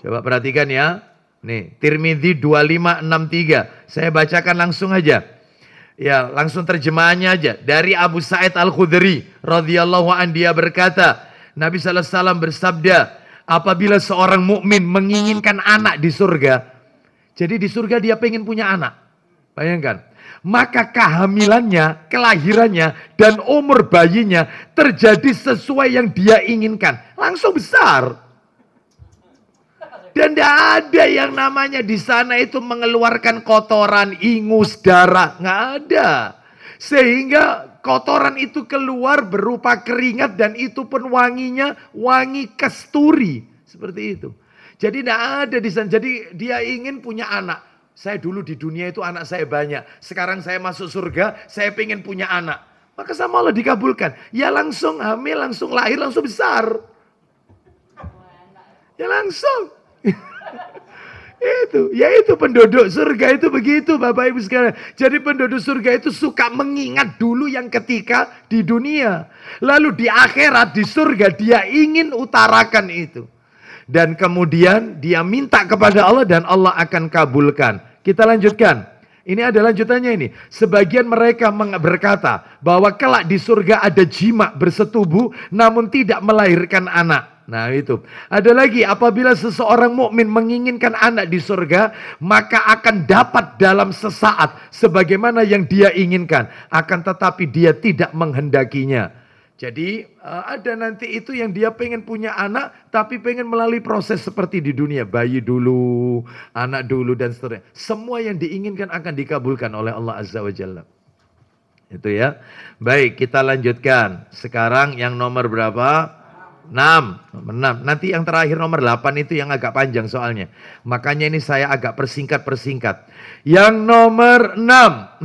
Coba perhatikan ya. Nih Tirmidzi 2563. Saya bacakan langsung aja. Ya langsung terjemahannya aja. Dari Abu Sa'id Al-Khudri radhiyallahu an, dia berkata, Nabi sallallahu alaihi wasallam bersabda, apabila seorang mukmin menginginkan anak di surga, jadi di surga dia pengen punya anak. Bayangkan. Maka kehamilannya, kelahirannya, dan umur bayinya terjadi sesuai yang dia inginkan. Langsung besar. Dan tidak ada yang namanya di sana itu mengeluarkan kotoran, ingus, darah. Nggak ada. Sehingga kotoran itu keluar berupa keringat dan itu pun wanginya wangi kasturi. Seperti itu. Jadi tidak ada di sana. Jadi dia ingin punya anak. Saya dulu di dunia itu anak saya banyak. Sekarang saya masuk surga, saya ingin punya anak. Maka sama Allah dikabulkan. Ya langsung hamil, langsung lahir, langsung besar. Ya langsung. Yaitu penduduk surga itu begitu Bapak Ibu sekalian. Jadi penduduk surga itu suka mengingat dulu yang ketika di dunia. Lalu di akhirat, di surga dia ingin utarakan itu. Dan kemudian dia minta kepada Allah dan Allah akan kabulkan. Kita lanjutkan. Ini ada lanjutannya ini. Sebagian mereka berkata bahwa kelak di surga ada jima bersetubuh namun tidak melahirkan anak. Nah itu. Ada lagi, apabila seseorang mukmin menginginkan anak di surga, maka akan dapat dalam sesaat sebagaimana yang dia inginkan. Akan tetapi dia tidak menghendakinya. Jadi ada nanti itu yang dia pengen punya anak, tapi pengen melalui proses seperti di dunia. Bayi dulu, anak dulu, dan seterusnya. Semua yang diinginkan akan dikabulkan oleh Allah Azza wa Jalla. Itu ya. Baik, kita lanjutkan. Sekarang yang nomor berapa? 6. Nomor 6. Nanti yang terakhir nomor 8 itu yang agak panjang soalnya. Makanya ini saya agak persingkat. Yang nomor 6.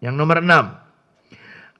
Yang nomor 6.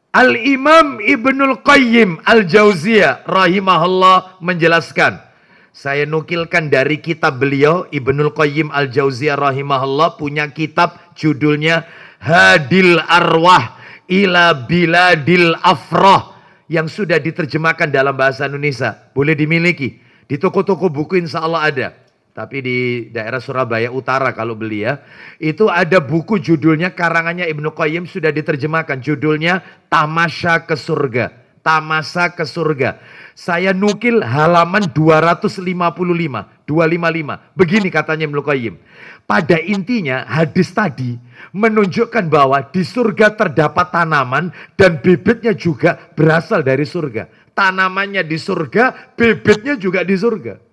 Al-Imam Ibnul Qayyim Al-Jauziyah rahimahullah menjelaskan. Saya nukilkan dari kitab beliau, Ibnul Qayyim Al-Jauziyah rahimahullah punya kitab judulnya Hadil Arwah ila Biladil Afrah, yang sudah diterjemahkan dalam bahasa Indonesia. Boleh dimiliki. Di toko-toko buku insya Allah ada. Tapi di daerah Surabaya Utara kalau beli ya. Itu ada buku judulnya, karangannya Ibnu Qayyim sudah diterjemahkan. Judulnya Tamasya ke Surga. Tamasya ke Surga. Saya nukil halaman 255. Begini katanya Ibnu Qayyim. Pada intinya hadis tadi menunjukkan bahwa di surga terdapat tanaman dan bibitnya juga berasal dari surga. Tanamannya di surga, bibitnya juga di surga.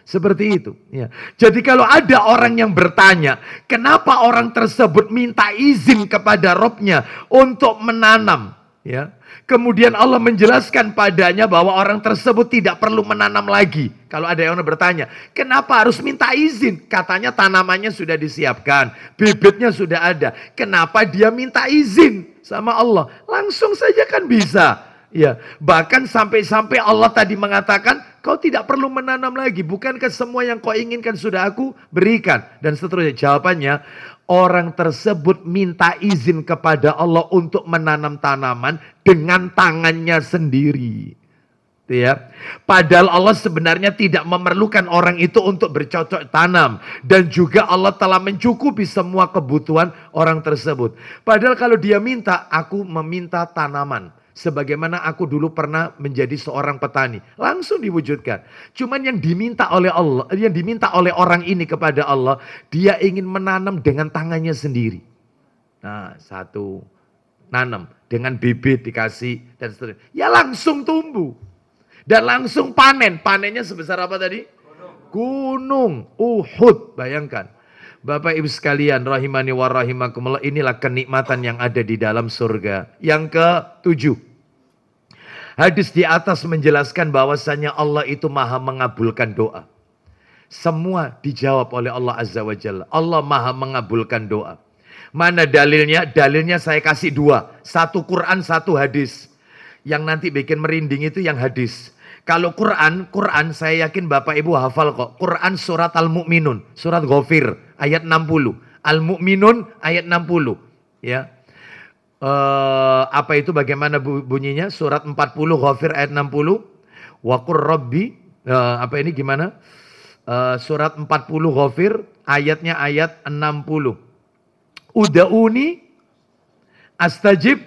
Seperti itu. Ya. Jadi kalau ada orang yang bertanya, kenapa orang tersebut minta izin kepada Robnya untuk menanam? Ya. Kemudian Allah menjelaskan padanya bahwa orang tersebut tidak perlu menanam lagi. Kalau ada yang bertanya, kenapa harus minta izin? Katanya tanamannya sudah disiapkan, bibitnya sudah ada. Kenapa dia minta izin sama Allah? Langsung saja kan bisa. Ya, bahkan sampai-sampai Allah tadi mengatakan, kau tidak perlu menanam lagi. Bukankah semua yang kau inginkan sudah aku berikan? Dan seterusnya. Jawabannya, orang tersebut minta izin kepada Allah untuk menanam tanaman dengan tangannya sendiri. Ya. Padahal Allah sebenarnya tidak memerlukan orang itu untuk bercocok tanam. Dan juga Allah telah mencukupi semua kebutuhan orang tersebut. Padahal kalau dia minta, aku meminta tanaman. Sebagaimana aku dulu pernah menjadi seorang petani. Langsung diwujudkan. Cuman yang diminta oleh Allah, yang diminta oleh orang ini kepada Allah, dia ingin menanam dengan tangannya sendiri. Nah, satu, nanam dengan bibit dikasih dan seterusnya. Ya langsung tumbuh. Dan langsung panen. Panennya sebesar apa tadi? Gunung Uhud, bayangkan. Bapak Ibu sekalian, rahimani wa rahimakumullah, inilah kenikmatan yang ada di dalam surga. Yang ke-7. Hadis di atas menjelaskan bahwasanya Allah itu maha mengabulkan doa. Semua dijawab oleh Allah Azza wa Jalla. Allah maha mengabulkan doa. Mana dalilnya? Dalilnya saya kasih 2. Satu Quran, satu hadis. Yang nanti bikin merinding itu yang hadis. Kalau Quran saya yakin Bapak Ibu hafal kok. Quran surat Al-Mu'minun, surat Ghafir ayat 60. Al-Mu'minun ayat 60. Ya. Apa itu bagaimana bunyinya? Surat 40 Ghafir ayat 60. Wa qur rabbi, apa ini gimana? Surat 40 Ghafir ayatnya ayat 60. Uda'uni astajib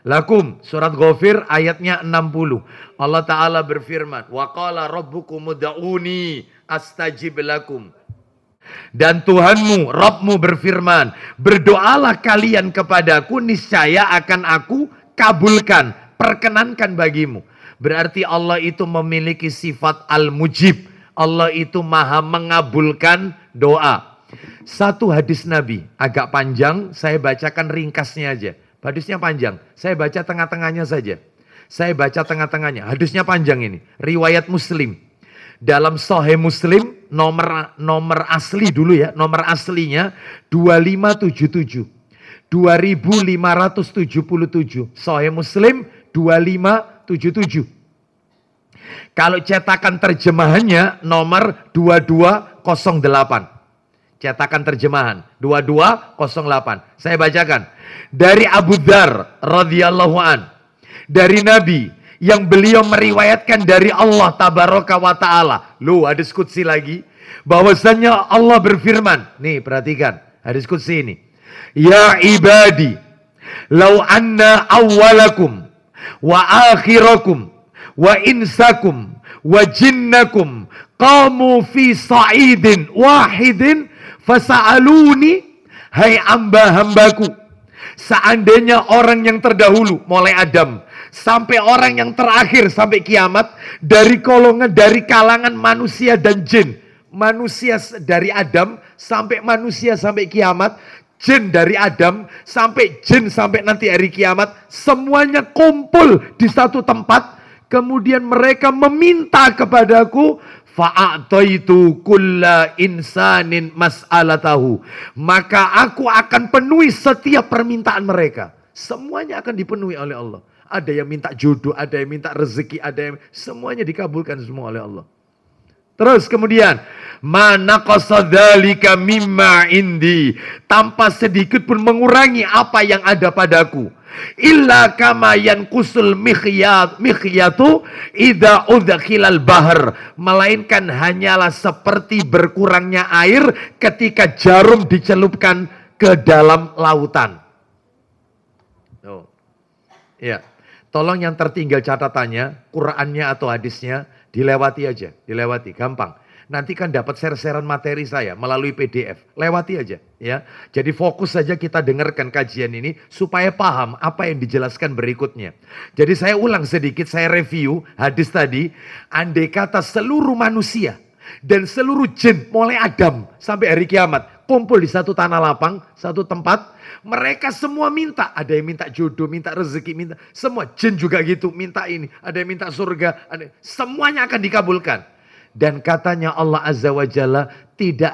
lakum, surat Ghafir ayatnya 60. Allah Ta'ala berfirman, wa qala rabbukum uda'uni astajib lakum. Dan Tuhanmu, Rabbmu berfirman, berdoalah kalian kepadaku, niscaya akan aku kabulkan, perkenankan bagimu. Berarti Allah itu memiliki sifat al-mujib. Allah itu maha mengabulkan doa. Satu hadis Nabi, agak panjang, saya bacakan ringkasnya aja. Hadisnya panjang, saya baca tengah-tengahnya saja. Saya baca tengah-tengahnya, hadisnya panjang ini. Riwayat Muslim. Dalam Sahih Muslim, nomor asli dulu ya, nomor aslinya 2577. 2577. Sahih Muslim 2577. Kalau cetakan terjemahannya nomor 2208. Cetakan terjemahan 2208. Saya bacakan. Dari Abu Dzar radhiyallahu an, dari Nabi yang beliau meriwayatkan dari Allah tabaraka wa taala. Loh, hadis qudsi lagi, bahwasanya Allah berfirman. Nih, perhatikan hadis qudsi ini. Ya ibadi, law anna awwalakum wa akhirakum wa insakum wa jinnakum qamu fi sa'idin wahidin fasa'aluni, hai hamba-hambaku, seandainya orang yang terdahulu mulai Adam sampai orang yang terakhir sampai kiamat, dari kalangan manusia dan jin, manusia dari Adam sampai manusia sampai kiamat, jin dari Adam sampai jin sampai nanti hari kiamat, semuanya kumpul di satu tempat, kemudian mereka meminta kepadaku, fa'ataitu kulla insanin mas'alatahu, maka aku akan penuhi setiap permintaan mereka. Semuanya akan dipenuhi oleh Allah. Ada yang minta jodoh, ada yang minta rezeki, ada yang semuanya dikabulkan semua oleh Allah. Terus kemudian, mana qasadzalika mimma indi, tanpa sedikit pun mengurangi apa yang ada padaku. Illa kama yanqusul mikhyatu idza udkhilal bahr, melainkan hanyalah seperti berkurangnya air ketika jarum dicelupkan ke dalam lautan. Oh. Ya. Tolong yang tertinggal catatannya, Qur'annya atau hadisnya dilewati aja, dilewati, gampang. Nanti kan dapat share-sharean materi saya melalui PDF. Lewati aja ya. Jadi fokus saja kita dengarkan kajian ini supaya paham apa yang dijelaskan berikutnya. Jadi saya ulang sedikit, saya review hadis tadi. Andai kata seluruh manusia Dan seluruh jin mulai Adam sampai hari kiamat kumpul di satu tanah lapang, satu tempat. Mereka semua minta. Ada yang minta jodoh, minta rezeki, minta. Semua jin juga gitu, minta ini. Ada yang minta surga. Semuanya akan dikabulkan. Dan katanya Allah Azza wa Jalla, tidak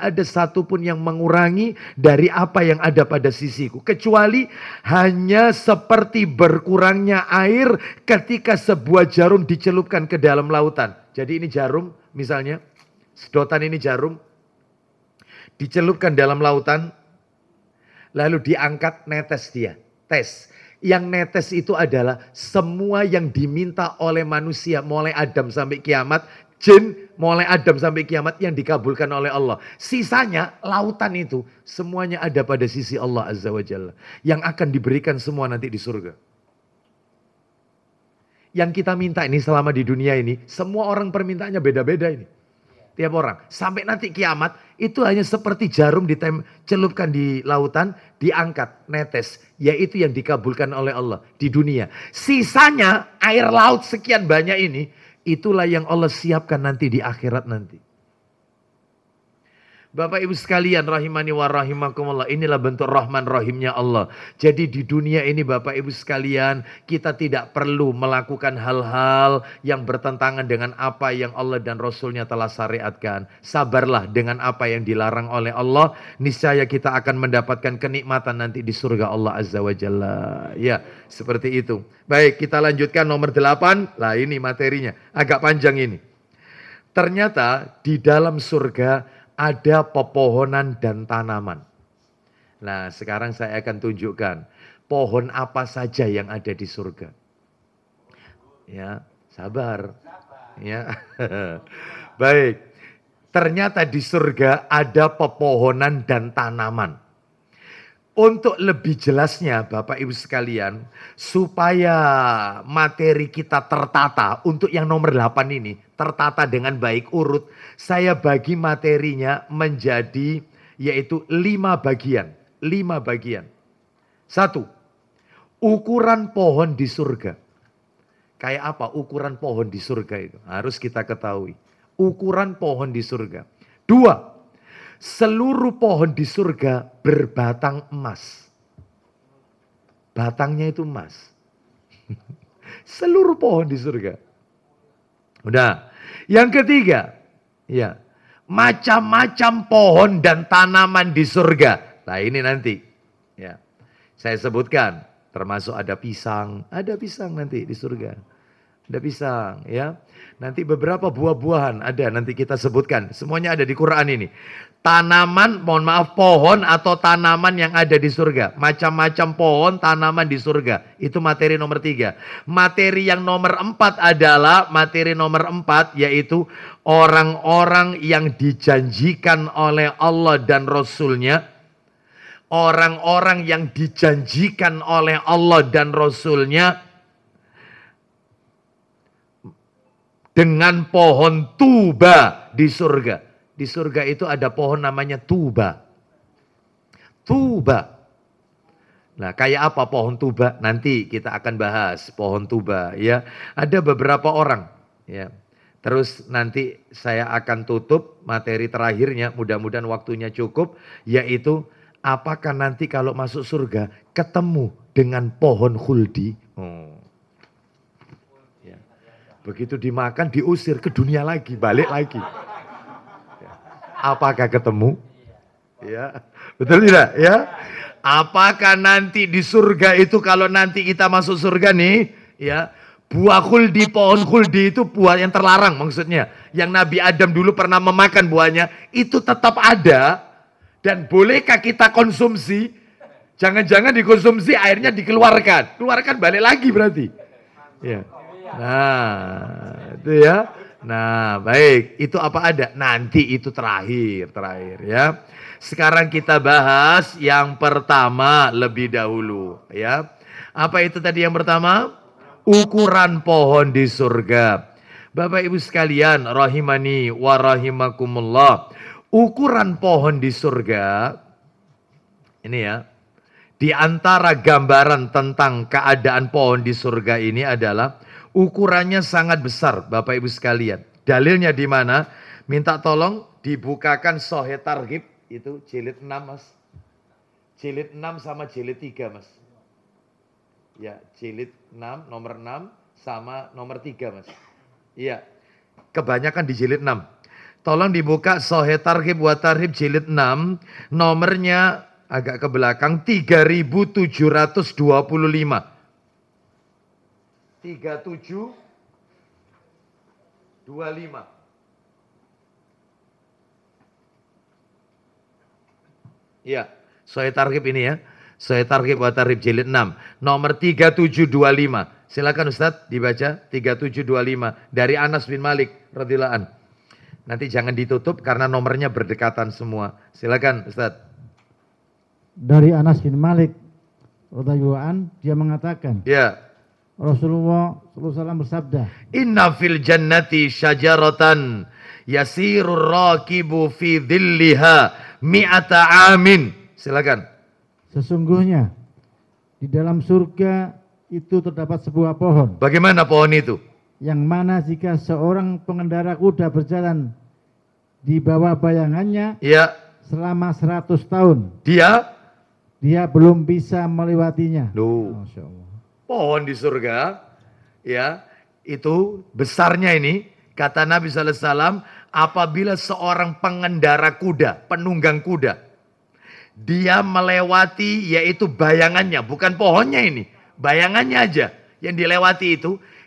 ada satupun yang mengurangi dari apa yang ada pada sisiku. Kecuali hanya seperti berkurangnya air ketika sebuah jarum dicelupkan ke dalam lautan. Jadi ini jarum misalnya, sedotan ini jarum, dicelupkan dalam lautan, lalu diangkat, netes dia. Tes. Yang netes itu adalah semua yang diminta oleh manusia mulai Adam sampai kiamat. Jin mulai Adam sampai kiamat yang dikabulkan oleh Allah. Sisanya lautan itu semuanya ada pada sisi Allah Azza wa Jalla. Yang akan diberikan semua nanti di surga. Yang kita minta ini selama di dunia ini, semua orang permintaannya beda-beda ini. Tiap orang. Sampai nanti kiamat, itu hanya seperti jarum dicelupkan di lautan, diangkat, netes. Yaitu yang dikabulkan oleh Allah di dunia. Sisanya, air laut sekian banyak ini, itulah yang Allah siapkan nanti di akhirat nanti. Bapak Ibu sekalian rahimani wa rahimakumullah, inilah bentuk rahman rahimnya Allah. Jadi di dunia ini Bapak Ibu sekalian, kita tidak perlu melakukan hal-hal yang bertentangan dengan apa yang Allah dan Rasulnya telah syariatkan. Sabarlah dengan apa yang dilarang oleh Allah, niscaya kita akan mendapatkan kenikmatan nanti di surga Allah Azza wa Jalla. Ya, seperti itu. Baik, kita lanjutkan nomor 8. Lah ini materinya, agak panjang ini. Ternyata di dalam surga ada pepohonan dan tanaman. Nah, sekarang saya akan tunjukkan pohon apa saja yang ada di surga. Ya, sabar. Ya. Baik. Ternyata di surga ada pepohonan dan tanaman. Untuk lebih jelasnya Bapak Ibu sekalian, supaya materi kita tertata untuk yang nomor 8 ini, tertata dengan baik urut, saya bagi materinya menjadi yaitu 5 bagian. 5 bagian. 1. Ukuran pohon di surga. Kayak apa ukuran pohon di surga itu? Harus kita ketahui. Ukuran pohon di surga. 2. Seluruh pohon di surga berbatang emas. Batangnya itu emas. Seluruh pohon di surga. Udah. Yang ketiga, ya, macam-macam pohon dan tanaman di surga. Nah ini nanti, ya, saya sebutkan. Termasuk ada pisang nanti di surga. Ada pisang, ya. Nanti beberapa buah-buahan ada, nanti kita sebutkan. Semuanya ada di Quran ini. Tanaman, mohon maaf, pohon atau tanaman yang ada di surga. Macam-macam pohon, tanaman di surga. Itu materi nomor 3. Materi yang nomor 4 adalah, materi nomor 4 yaitu orang-orang yang dijanjikan oleh Allah dan Rasulnya. Orang-orang yang dijanjikan oleh Allah dan Rasulnya dengan pohon tuba di surga. Di surga itu ada pohon namanya tuba. Tuba. Nah, kayak apa pohon tuba? Nanti kita akan bahas pohon tuba, ya. Ada beberapa orang, ya. Terus nanti saya akan tutup materi terakhirnya, mudah-mudahan waktunya cukup, yaitu apakah nanti kalau masuk surga ketemu dengan pohon khuldi? Ya. Begitu dimakan diusir ke dunia lagi, balik lagi. Apakah ketemu? Ya, betul tidak? Ya. Apakah nanti di surga itu kalau nanti kita masuk surga nih, ya, buah khuldi, pohon khuldi itu buah yang terlarang maksudnya. Yang Nabi Adam dulu pernah memakan buahnya, itu tetap ada dan bolehkah kita konsumsi? Jangan-jangan dikonsumsi airnya dikeluarkan. Keluarkan balik lagi berarti. Ya. Nah, itu ya. Nah, baik, itu apa ada? Nanti itu terakhir ya. Sekarang kita bahas yang pertama lebih dahulu, ya. Apa itu tadi yang pertama? Ukuran pohon di surga. Bapak Ibu sekalian, rahimani wa rahimakumullah. Ukuran pohon di surga, ini ya, di antara gambaran tentang keadaan pohon di surga ini adalah ukurannya sangat besar, Bapak Ibu sekalian. Dalilnya di mana? Minta tolong dibukakan Sahih Targhib itu jilid 6 Mas. Jilid 6 sama jilid 3 Mas. Ya, jilid 6, nomor 6 sama nomor 3 Mas. Iya. Kebanyakan di jilid 6. Tolong dibuka Sahih Targhib wa Tarhib jilid 6, nomornya agak ke belakang 3725. 3725. Iya, Sahih Targhib ini ya. Sahih Targhib wa Tarhib jilid 6, nomor 3725. Silakan Ustadz dibaca 3725 dari Anas bin Malik radhiyallahu an. Nanti jangan ditutup karena nomornya berdekatan semua. Silakan Ustadz. Dari Anas bin Malik radhiyallahu an, dia mengatakan, ya, Rasulullah SAW bersabda, Inna fil jannati syajaratan yasirur rakibu fi dhilliha mi'ata amin. Silakan. Sesungguhnya di dalam surga itu terdapat sebuah pohon. Bagaimana pohon itu? Yang mana jika seorang pengendara kuda berjalan di bawah bayangannya, ya, selama 100 tahun, dia belum bisa melewatinya. Masya Allah. Pohon di surga, ya, itu besarnya ini, kata Nabi SAW, apabila seorang pengendara kuda, penunggang kuda, dia melewati, yaitu bayangannya, bukan pohonnya ini, bayangannya aja yang dilewati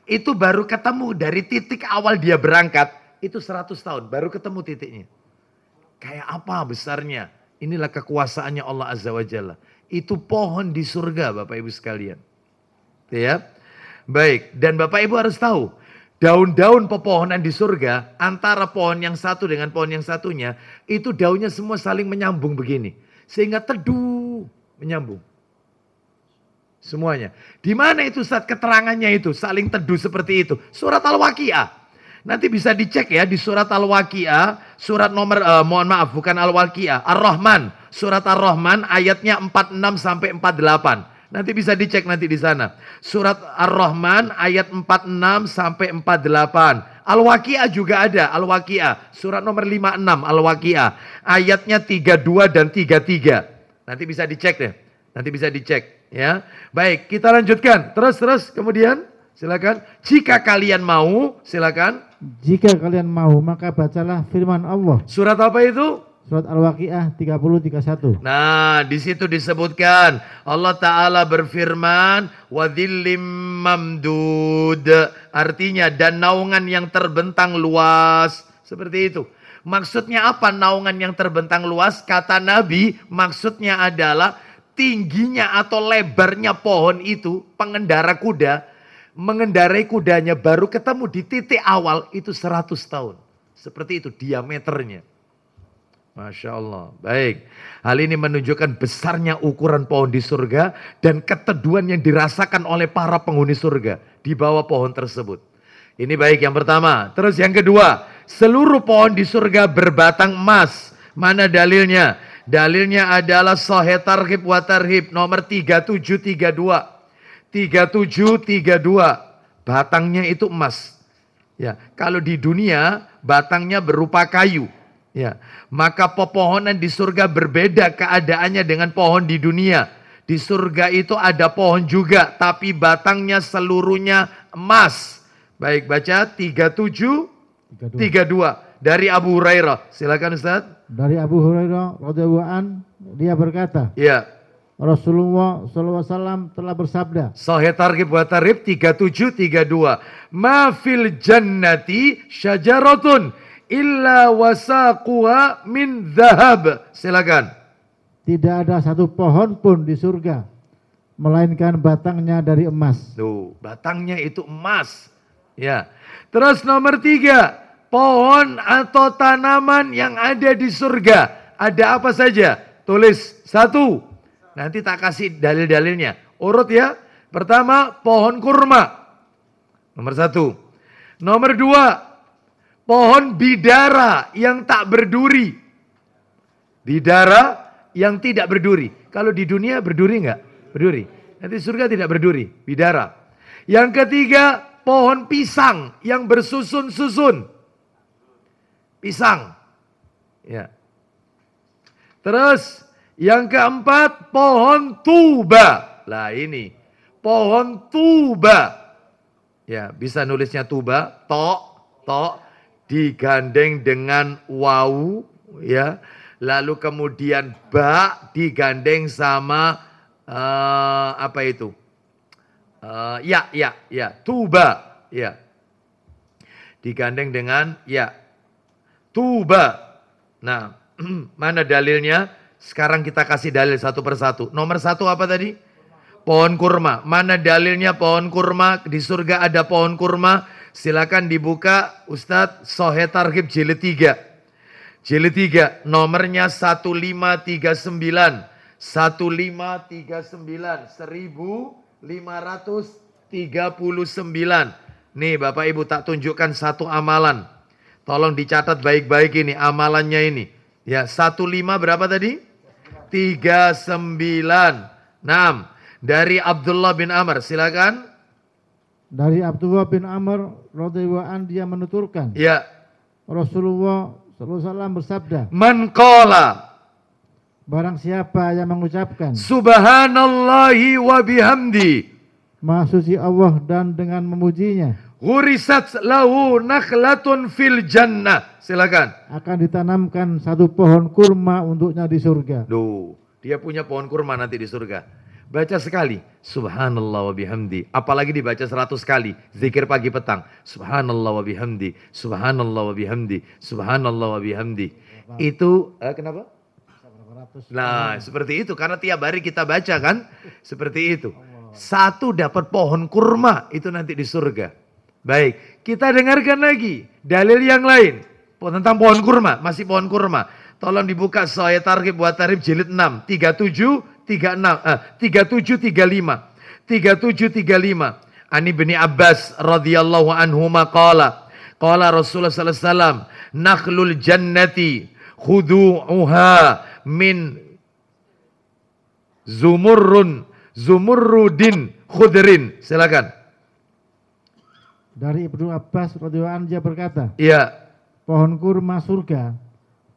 itu baru ketemu dari titik awal dia berangkat, itu 100 tahun, baru ketemu titiknya. Kayak apa besarnya? Inilah kekuasaannya Allah Azza wa Jalla. Itu pohon di surga, Bapak Ibu sekalian. Ya, baik. Dan Bapak Ibu harus tahu, daun-daun pepohonan di surga, antara pohon yang satu dengan pohon yang satunya, itu daunnya semua saling menyambung begini. Sehingga teduh, menyambung. Semuanya. Di mana itu Ustaz keterangannya itu, saling teduh seperti itu? Surat Al-Waqi'ah. Nanti bisa dicek ya di surat Al-Waqi'ah, surat nomor, mohon maaf bukan Al-Waqi'ah, Ar-Rahman. Surat Ar-Rahman ayatnya 46 sampai 48. Nanti bisa dicek nanti di sana. Surat Ar-Rahman ayat 46 sampai 48. Al-Waqi'ah juga ada, Al-Waqi'ah. Surat nomor 56 Al-Waqi'ah. Ayatnya 32 dan 33. Nanti bisa dicek deh. Nanti bisa dicek ya. Baik, kita lanjutkan. Terus kemudian silakan. Jika kalian mau, silakan. Jika kalian mau, maka bacalah firman Allah. Surat apa itu? Surat Al-Waqi'ah 30-31. Nah, di situ disebutkan Allah Ta'ala berfirman wadhillim mamdud. Artinya dan naungan yang terbentang luas. Seperti itu. Maksudnya apa naungan yang terbentang luas? Kata Nabi, maksudnya adalah tingginya atau lebarnya pohon itu, pengendara kuda mengendarai kudanya baru ketemu di titik awal itu 100 tahun. Seperti itu diameternya. Masya Allah. Baik. Hal ini menunjukkan besarnya ukuran pohon di surga dan keteduhan yang dirasakan oleh para penghuni surga di bawah pohon tersebut. Ini baik yang pertama. Terus yang kedua, seluruh pohon di surga berbatang emas. Mana dalilnya? Dalilnya adalah Sahih Targhib wa Tarhib nomor 3732. 3732. Batangnya itu emas. Ya, kalau di dunia batangnya berupa kayu. Ya, maka pepohonan di surga berbeda keadaannya dengan pohon di dunia. Di surga itu ada pohon juga, tapi batangnya seluruhnya emas. Baik, baca 3732 dari Abu Hurairah. Silakan Ustaz. Dari Abu Hurairah radhiyallahu an, dia berkata, ya, Rasulullah SAW telah bersabda. Sahih Targhib wa Tarhib 3732. Ma fil jannati syajaratun illa wasaquha min dhahab. Silakan. Tidak ada satu pohon pun di surga melainkan batangnya dari emas. Tuh, batangnya itu emas. Ya. Terus nomor 3, pohon atau tanaman yang ada di surga. Ada apa saja? Tulis 1. Nanti tak kasih dalil-dalilnya. Urut ya. Pertama, pohon kurma. Nomor 1. Nomor 2, pohon bidara yang tak berduri. Bidara yang tidak berduri. Kalau di dunia berduri enggak? Berduri. Nanti surga tidak berduri. Bidara. Yang ketiga, pohon pisang yang bersusun-susun. Pisang. Ya. Terus yang keempat pohon tuba. Lah ini pohon tuba. Ya, bisa nulisnya tuba, to digandeng dengan wawu, ya. Lalu kemudian ba digandeng sama apa itu? Ya, tuba, ya. Digandeng dengan ya. Tuba. Nah, mana dalilnya? Sekarang kita kasih dalil satu persatu. Nomor satu apa tadi? Pohon kurma. Mana dalilnya pohon kurma? Di surga ada pohon kurma. Silakan dibuka Ustadz Sahih Targhib jilid 3. Jilid 3 nomornya 1539. 1539. Nih Bapak Ibu tak tunjukkan satu amalan. Tolong dicatat baik-baik ini amalannya ini. Ya, 15 berapa tadi? 39. Nah, dari Abdullah bin Amr, silakan. Dari Abdullah bin Amr radhiyallahu anhu dia menuturkan. Ya. Rasulullah SAW bersabda. Man qala. Barang siapa yang mengucapkan. Subhanallahi wa bihamdi. Maha suci Allah dan dengan memujinya. Ghurisat lahu nakhlatun fil jannah. Silakan. Akan ditanamkan satu pohon kurma untuknya di surga. Duh, dia punya pohon kurma nanti di surga. Baca sekali, subhanallah wa bihamdi. Apalagi dibaca 100 kali, zikir pagi petang. Subhanallah wa bihamdi, subhanallah wa bihamdi, subhanallah wa bihamdi. Itu, kenapa? Nah, seperti itu. Karena tiap hari kita baca kan, seperti itu. Satu dapat pohon kurma, itu nanti di surga. Baik, kita dengarkan lagi dalil yang lain. Tentang pohon kurma, masih pohon kurma. Tolong dibuka Sahih Targhib wa Tarhib jilid 6, 3735. Ani bin Abbas radhiyallahu anhuma qala Rasulullah sallallahu alaihi wasallam nakhlul jannati khudu'uha min zumurrudin khudrin. Silakan. Dari Ibnu Abbas radhiyallahu anhu dia berkata, iya, pohon kurma surga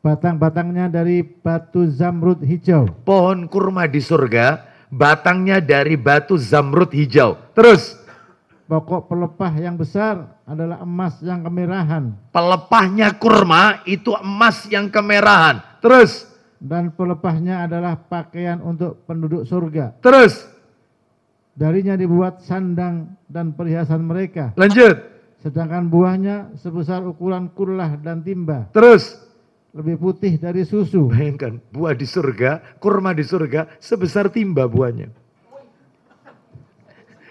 batang-batangnya dari batu zamrud hijau. Pohon kurma di surga batangnya dari batu zamrud hijau. Terus pokok pelepah yang besar adalah emas yang kemerahan. Pelepahnya kurma itu emas yang kemerahan. Terus dan pelepahnya adalah pakaian untuk penduduk surga. Terus darinya dibuat sandang dan perhiasan mereka. Lanjut. Sedangkan buahnya sebesar ukuran kurlah dan timba. Terus lebih putih dari susu. Bayangkan, buah di surga, kurma di surga, sebesar timba buahnya.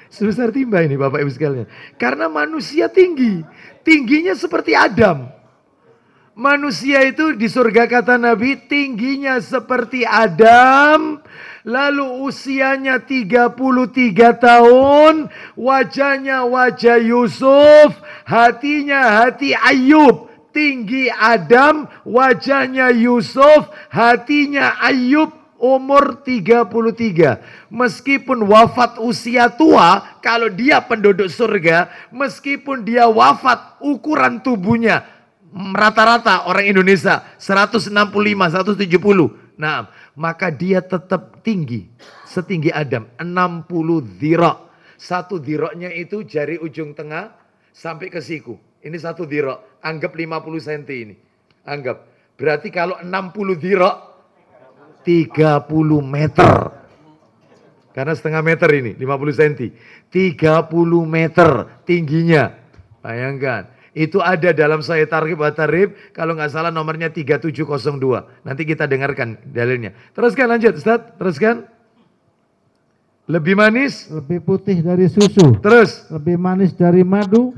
Sebesar timba ini Bapak Ibu sekalian. Karena manusia tinggi. Tingginya seperti Adam. Manusia itu di surga kata Nabi, tingginya seperti Adam. Lalu usianya 33 tahun. Wajahnya wajah Yusuf. Hatinya hati Ayub. Tinggi Adam, wajahnya Yusuf, hatinya Ayub, umur 33. Meskipun wafat usia tua, kalau dia penduduk surga, meskipun dia wafat ukuran tubuhnya, rata-rata orang Indonesia 165, 170. Nah, maka dia tetap tinggi, setinggi Adam, 60 dhira'. Satu dhira'nya itu jari ujung tengah sampai ke siku. Ini satu dhira', anggap 50 cm ini. Anggap. Berarti kalau 60 dhira', 30 meter. Karena setengah meter ini, 50 cm. 30 meter tingginya. Bayangkan. Itu ada dalam Sahih Targhib wa Tarhib, kalau nggak salah nomornya 3702. Nanti kita dengarkan dalilnya. Teruskan lanjut Ustaz, teruskan. Lebih manis. Lebih putih dari susu. Terus. Lebih manis dari madu.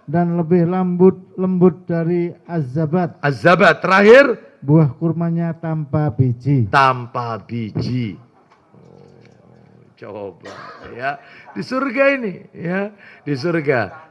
Dan lebih lembut dari az-zabat. Az-zabat. Terakhir. Buah kurmanya tanpa biji. Tanpa biji. Coba ya. Di surga ini ya. Di surga.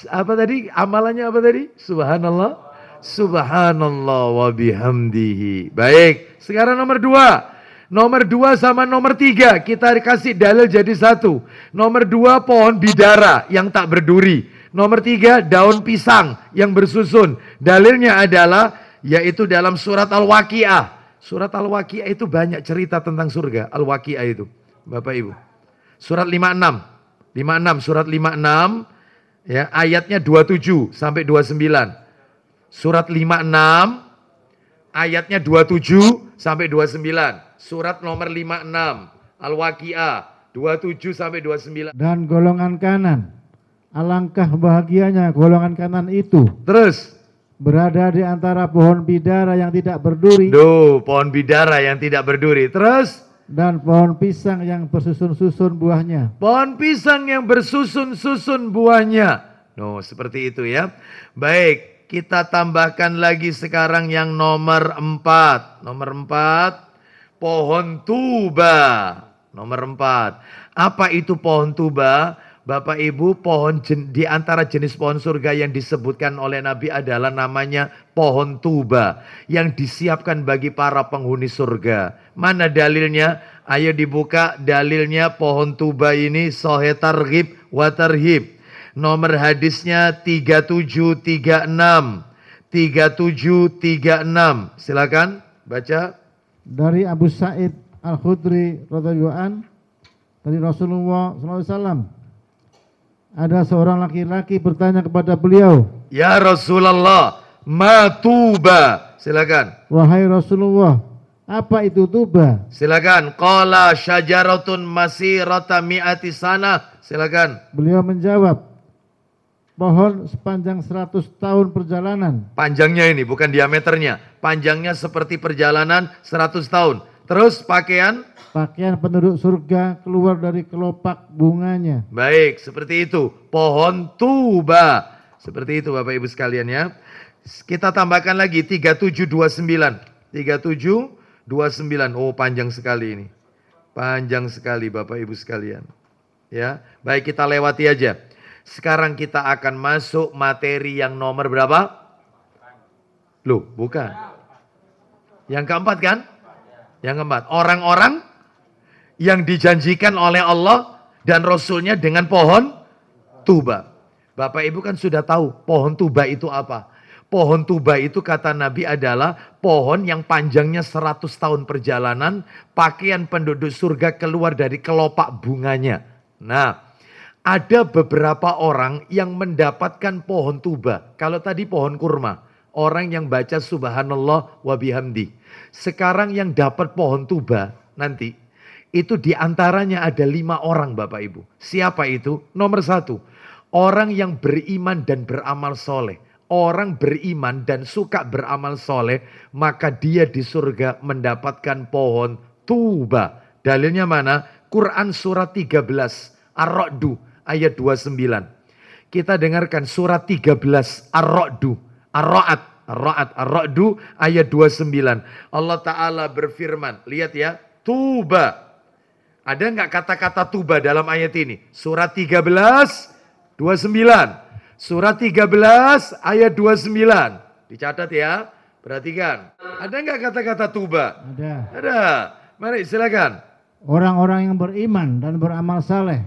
Apa tadi? Amalannya apa tadi? Subhanallah. Subhanallah wa bihamdihi. Baik. Sekarang nomor 2. Nomor 2 sama nomor 3. Kita kasih dalil jadi satu. Nomor 2 pohon bidara yang tak berduri. Nomor 3 daun pisang yang bersusun. Dalilnya adalah yaitu dalam surat Al-Waqiah. Surat Al-Waqiah itu banyak cerita tentang surga. Al-Waqiah itu, Bapak Ibu. Surat 56. 56, surat 56 ya, ayatnya 27 sampai 29. Surat 56 ayatnya 27 sampai 29. Surat nomor 56 Al-Waqiah 27 sampai 29. Dan golongan kanan, alangkah bahagianya golongan kanan itu. Terus berada di antara pohon bidara yang tidak berduri. Pohon bidara yang tidak berduri. Terus dan pohon pisang yang bersusun-susun buahnya. Pohon pisang yang bersusun-susun buahnya. Seperti itu ya. Baik, kita tambahkan lagi sekarang yang nomor 4. Nomor 4, pohon tuba. Nomor 4. Apa itu pohon tuba? Bapak Ibu, di antara jenis pohon surga yang disebutkan oleh Nabi adalah namanya pohon tuba yang disiapkan bagi para penghuni surga. Mana dalilnya? Ayo dibuka dalilnya pohon tuba ini, Sahih Targhib wa Tarhib. Nomor hadisnya 3736. 3736. Silakan baca. Dari Abu Sa'id Al-Khudri radhiyallahu anhu, dari Rasulullah SAW. Ada seorang laki-laki bertanya kepada beliau, "Ya Rasulullah, ma tuba?" Silakan. Wahai Rasulullah, apa itu tuba? Silakan. Qala syajaratun masirata mi'ati sana. Silakan. Beliau menjawab, pohon sepanjang 100 tahun perjalanan. Panjangnya ini bukan diameternya. Panjangnya seperti perjalanan 100 tahun. Terus pakaian penduduk surga keluar dari kelopak bunganya. Baik, seperti itu. Pohon tuba. Seperti itu Bapak Ibu sekalian ya. Kita tambahkan lagi 3729. 3729. Oh, panjang sekali ini. Panjang sekali Bapak Ibu sekalian. Ya, baik, kita lewati aja. Sekarang kita akan masuk materi yang nomor berapa? Loh, bukan. Yang keempat kan? Yang keempat, orang-orang yang dijanjikan oleh Allah dan Rasulnya dengan pohon tuba. Bapak Ibu kan sudah tahu pohon tuba itu apa. Pohon tuba itu kata Nabi adalah pohon yang panjangnya 100 tahun perjalanan. Pakaian penduduk surga keluar dari kelopak bunganya. Nah, ada beberapa orang yang mendapatkan pohon tuba. Kalau tadi pohon kurma, orang yang baca subhanallah wa bihamdi. Sekarang yang dapat pohon tuba nanti, itu diantaranya ada 5 orang Bapak Ibu. Siapa itu? Nomor 1, orang yang beriman dan beramal soleh. Orang beriman dan suka beramal soleh, maka dia di surga mendapatkan pohon tuba. Dalilnya mana? Quran surat 13, Ar-Ra'du ayat 29. Kita dengarkan surat 13, Ar-Ra'du, Ar-Ra'du ayat 29. Allah Ta'ala berfirman, lihat ya, tuba. Ada nggak kata-kata tuba dalam ayat ini? Surat 13, 29. Surat 13 ayat 29. Dicatat ya, perhatikan. Ada nggak kata-kata tuba? Ada. Mari silakan. Orang-orang yang beriman dan beramal saleh,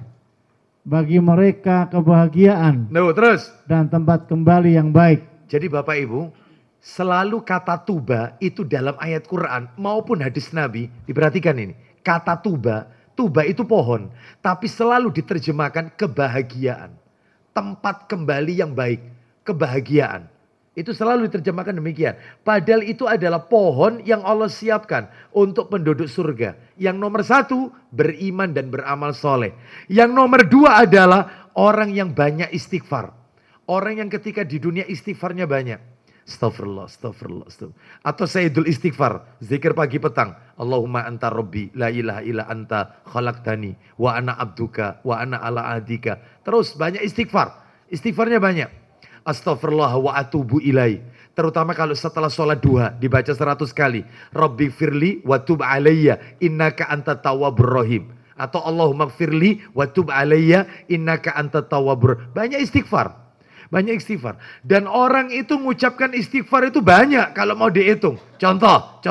bagi mereka kebahagiaan Terus dan tempat kembali yang baik. Jadi Bapak Ibu, selalu kata tuba itu dalam ayat Quran maupun hadis Nabi, diperhatikan ini. Kata tuba, tuba itu pohon, tapi selalu diterjemahkan kebahagiaan. Tempat kembali yang baik, kebahagiaan. Itu selalu diterjemahkan demikian. Padahal itu adalah pohon yang Allah siapkan untuk penduduk surga. Yang nomor 1, beriman dan beramal soleh. Yang nomor 2 adalah orang yang banyak istighfar. Orang yang ketika di dunia istighfarnya banyak. Astagfirullah, astagfirullah, astagfirullah. Atau sayyidul istighfar, zikir pagi petang. Allahumma anta rabbi, la ilaha illa anta khalaqtani, wa ana abduka, wa ana ala ahdika. Terus banyak istighfar. Istighfarnya banyak. Astagfirullah wa atubu ilai. Terutama kalau setelah sholat duha dibaca 100 kali. Rabbi firli wa tub alayya innaka anta tawwabur rahim. Atau Allahumma firli wa tub alayya innaka anta tawwabur. Banyak istighfar. Banyak istighfar. Dan orang itu mengucapkan istighfar itu banyak kalau mau dihitung. Contoh.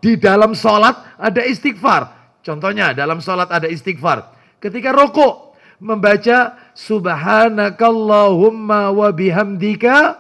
Di dalam sholat ada istighfar. Contohnya dalam sholat ada istighfar. Ketika rukuk membaca subhanakallahumma wa bihamdika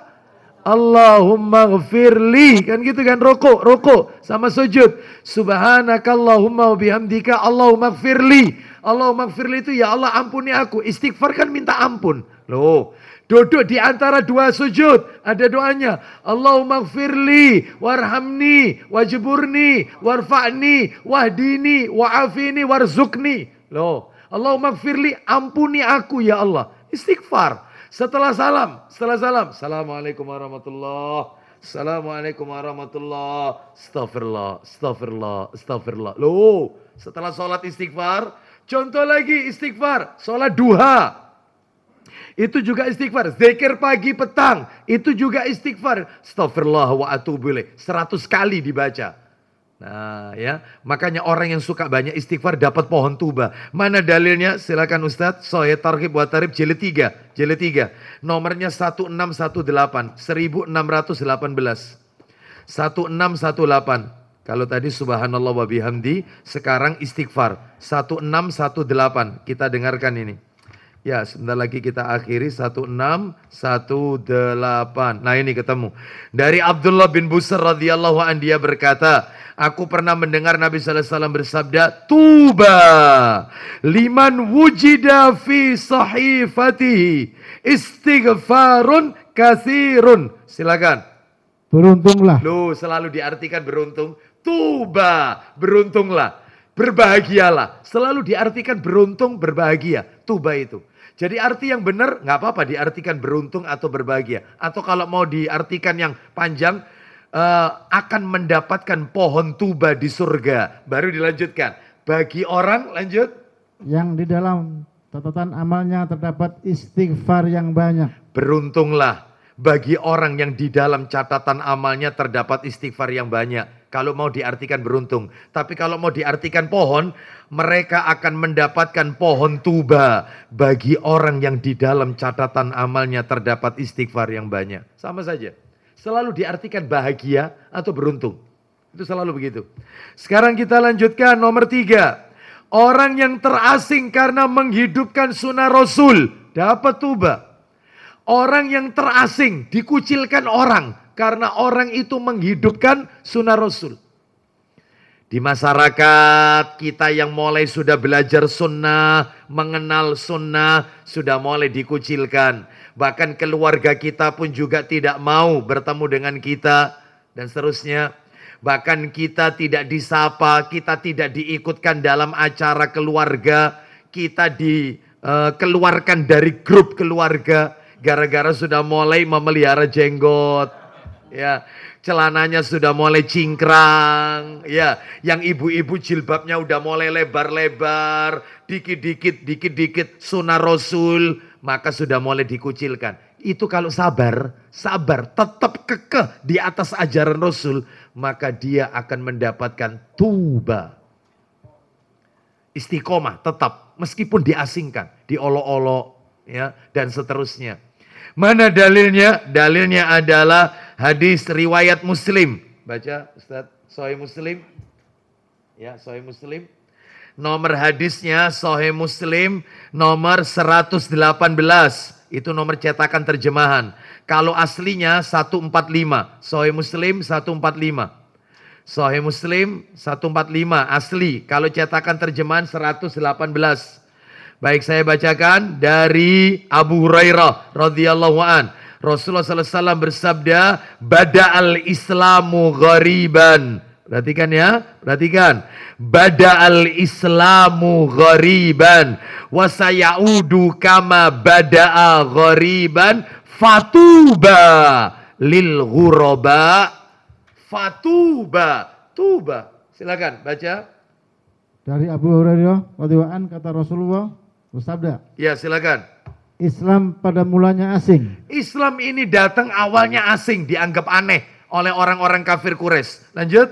Allahumma ghafirli. Kan gitu kan, roko sama sujud. Subhanakallahumma wa bihamdika Allahumma ghafirli. Allahumma ghafirli itu ya Allah ampuni aku. Istighfar kan minta ampun. Loh, duduk di antara dua sujud, ada doanya. Allahumma ghafirli, warhamni, wajburni, warfa'ni, wahdini, wa'afini, warzukni. Loh, Allahumma ghafirli, ampuni aku ya Allah. Istighfar. Setelah salam. Assalamualaikum warahmatullah. Assalamualaikum warahmatullah. Astagfirullah. Loh, setelah sholat istighfar. Contoh lagi istighfar. Sholat duha. Itu juga istighfar. Zikir pagi petang. Itu juga istighfar. Astagfirullah wa atubu ilaih. 100 kali dibaca. Nah ya, makanya orang yang suka banyak istighfar dapat pohon tuba. Mana dalilnya? Silakan Ustadz. Sahih Targhib wa Tarhib jilid 3. Nomornya 1618. 1618. 1618. Kalau tadi subhanallah wa bihamdi, sekarang istighfar. 1618. Kita dengarkan ini. Ya, sebentar lagi kita akhiri 1618. Nah, ini ketemu. Dari Abdullah bin Busr radhiyallahu an, dia berkata, aku pernah mendengar Nabi sallallahu alaihi wasallam bersabda, "Tuba liman wujida fi sahifatihi istighfarun katsirun." Silakan. Beruntunglah. Loh, selalu diartikan beruntung. Tuba, beruntunglah. Berbahagialah. Selalu diartikan beruntung, berbahagia. Tuba itu. Jadi arti yang benar, nggak apa-apa diartikan beruntung atau berbahagia. Atau kalau mau diartikan yang panjang, akan mendapatkan pohon tuba di surga. Baru dilanjutkan. Bagi orang, lanjut. Yang di dalam catatan amalnya terdapat istighfar yang banyak. Beruntunglah bagi orang yang di dalam catatan amalnya terdapat istighfar yang banyak. Kalau mau diartikan beruntung. Tapi kalau mau diartikan pohon, mereka akan mendapatkan pohon tuba bagi orang yang di dalam catatan amalnya terdapat istighfar yang banyak. Sama saja. Selalu diartikan bahagia atau beruntung. Itu selalu begitu. Sekarang kita lanjutkan nomor 3. Orang yang terasing karena menghidupkan sunnah Rasul dapat tuba. Orang yang terasing, dikucilkan orang karena orang itu menghidupkan sunnah Rasul. Di masyarakat kita yang mulai sudah belajar sunnah, mengenal sunnah, sudah mulai dikucilkan. Bahkan keluarga kita pun juga tidak mau bertemu dengan kita dan seterusnya. Bahkan kita tidak disapa, kita tidak diikutkan dalam acara keluarga, kita dikeluarkan dari grup keluarga gara-gara sudah mulai memelihara jenggot. Ya, celananya sudah mulai cingkrang, ya, yang ibu-ibu jilbabnya udah mulai lebar-lebar, dikit-dikit sunnah Rasul, maka sudah mulai dikucilkan. Itu kalau sabar, tetap kekeh di atas ajaran Rasul, maka dia akan mendapatkan tuba. Istiqomah tetap, meskipun diasingkan, diolok-olok, ya, dan seterusnya. Mana dalilnya? Dalilnya adalah hadis riwayat Muslim. Baca Ustaz, Sahih Muslim. Ya, Sahih Muslim. Nomor hadisnya Sahih Muslim nomor 118. Itu nomor cetakan terjemahan. Kalau aslinya 145. Sahih Muslim 145. Sahih Muslim 145 asli. Kalau cetakan terjemahan 118. Baik, saya bacakan dari Abu Hurairah radhiyallahu an. Rasulullah sallallahu alaihi wasallam bersabda, "Bada'al Islamu ghariban." Perhatikan ya, perhatikan. Bada'al Islamu ghariban wa sayaudu kama bada'a ghariban fatuba lil ghuraba. Fatuba, tuba. Silakan baca. Dari Abu Hurairah radhiyallahu an, kata Rasulullah bersabda. Ya, silakan. Islam pada mulanya asing. Islam ini datang awalnya asing, dianggap aneh oleh orang-orang kafir Quraisy. Lanjut.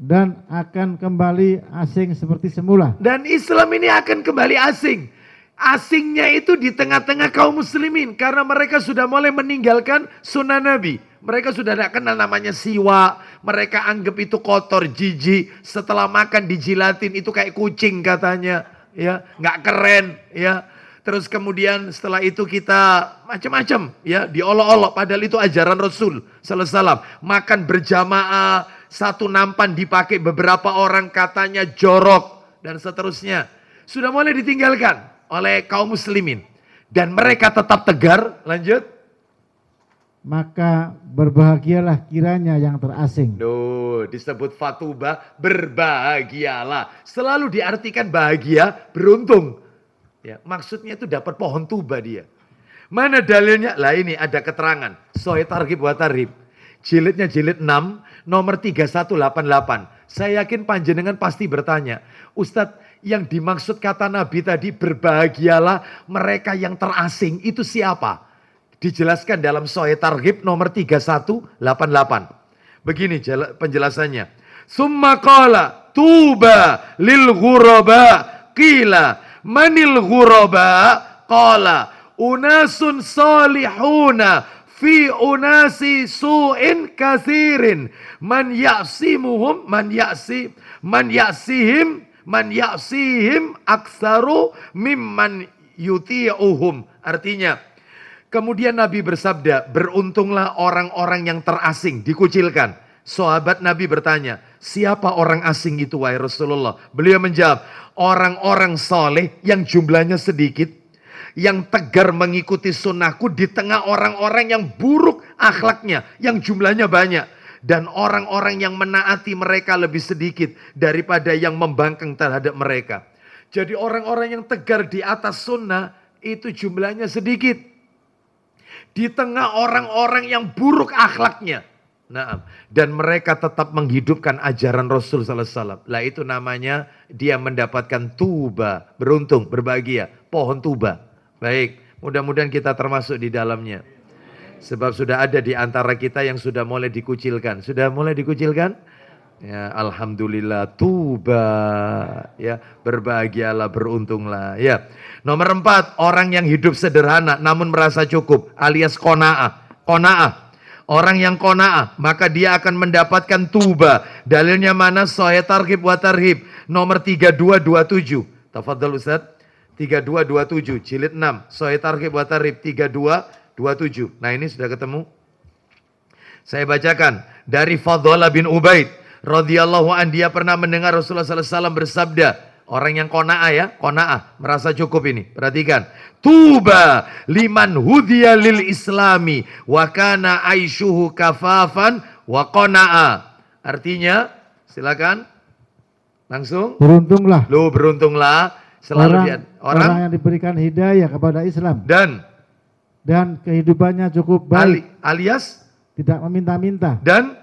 Dan akan kembali asing seperti semula. Dan Islam ini akan kembali asing. Asingnya itu di tengah-tengah kaum muslimin. Karena mereka sudah mulai meninggalkan sunnah Nabi. Mereka sudah tidak kenal namanya siwak. Mereka anggap itu kotor, jijik. Setelah makan dijilatin itu kayak kucing katanya. Ya, nggak keren. Ya. Terus kemudian setelah itu kita macam-macam ya, diolok-olok, padahal itu ajaran Rasul sallallahu alaihi wasallam. Makan berjamaah, satu nampan dipakai beberapa orang, katanya jorok dan seterusnya. Sudah mulai ditinggalkan oleh kaum muslimin dan mereka tetap tegar. Lanjut. Maka berbahagialah kiranya yang terasing. Duh, disebut fatuba, berbahagialah. Selalu diartikan bahagia, beruntung. Ya, maksudnya itu dapat pohon tuba dia. Mana dalilnya? Lah ini ada keterangan. Sahih Targhib wa Tarhib. Jilidnya jilid 6, nomor 3188. Saya yakin panjenengan pasti bertanya, Ustadz, yang dimaksud kata Nabi tadi berbahagialah mereka yang terasing, itu siapa? Dijelaskan dalam Sahih Targhib nomor 3188. Begini penjelasannya. Summa qala tuba lil ghuraba qila manil ghuraba qala unasun salihuna fi unasi su'in kathirin man ya'simuhum man ya'sihim aktsaru mimman yuti'uhum. Artinya, kemudian Nabi bersabda, beruntunglah orang-orang yang terasing, dikucilkan. Sahabat Nabi bertanya, siapa orang asing itu wahai Rasulullah? Beliau menjawab, orang-orang soleh yang jumlahnya sedikit, yang tegar mengikuti sunnahku di tengah orang-orang yang buruk akhlaknya, yang jumlahnya banyak. Dan orang-orang yang menaati mereka lebih sedikit daripada yang membangkang terhadap mereka. Jadi orang-orang yang tegar di atas sunnah itu jumlahnya sedikit. Di tengah orang-orang yang buruk akhlaknya. Nah, dan mereka tetap menghidupkan ajaran Rasul sallallahu alaihi wasallam. Lah itu namanya dia mendapatkan tuba, beruntung, berbahagia, pohon tuba. Baik, mudah-mudahan kita termasuk di dalamnya. Sebab sudah ada di antara kita yang sudah mulai dikucilkan. Sudah mulai dikucilkan? Ya, alhamdulillah, tuba. Ya, berbahagialah, beruntunglah. Ya. Nomor 4, orang yang hidup sederhana namun merasa cukup, alias qanaah. Qanaah. Orang yang qanaah, maka dia akan mendapatkan tuba. Dalilnya mana? Sahih Targhib wa Tarhib nomor 3227. Tafadhal Ustaz. 3227 jilid 6. Sahih Targhib wa Tarhib 3227. Nah, ini sudah ketemu. Saya bacakan dari Fadhalah bin Ubaid radhiyallahu an, dia pernah mendengar Rasulullah sallallahu alaihi wasallam bersabda, orang yang qanaah ya, qanaah, merasa cukup ini. Perhatikan. Tuba liman hudiya lil islami wa kana aishuhu kafafan wa qana'a. Artinya, silakan. Langsung. Beruntunglah. Lu beruntunglah selalu orang yang diberikan hidayah kepada Islam dan kehidupannya cukup baik, alias tidak meminta-minta dan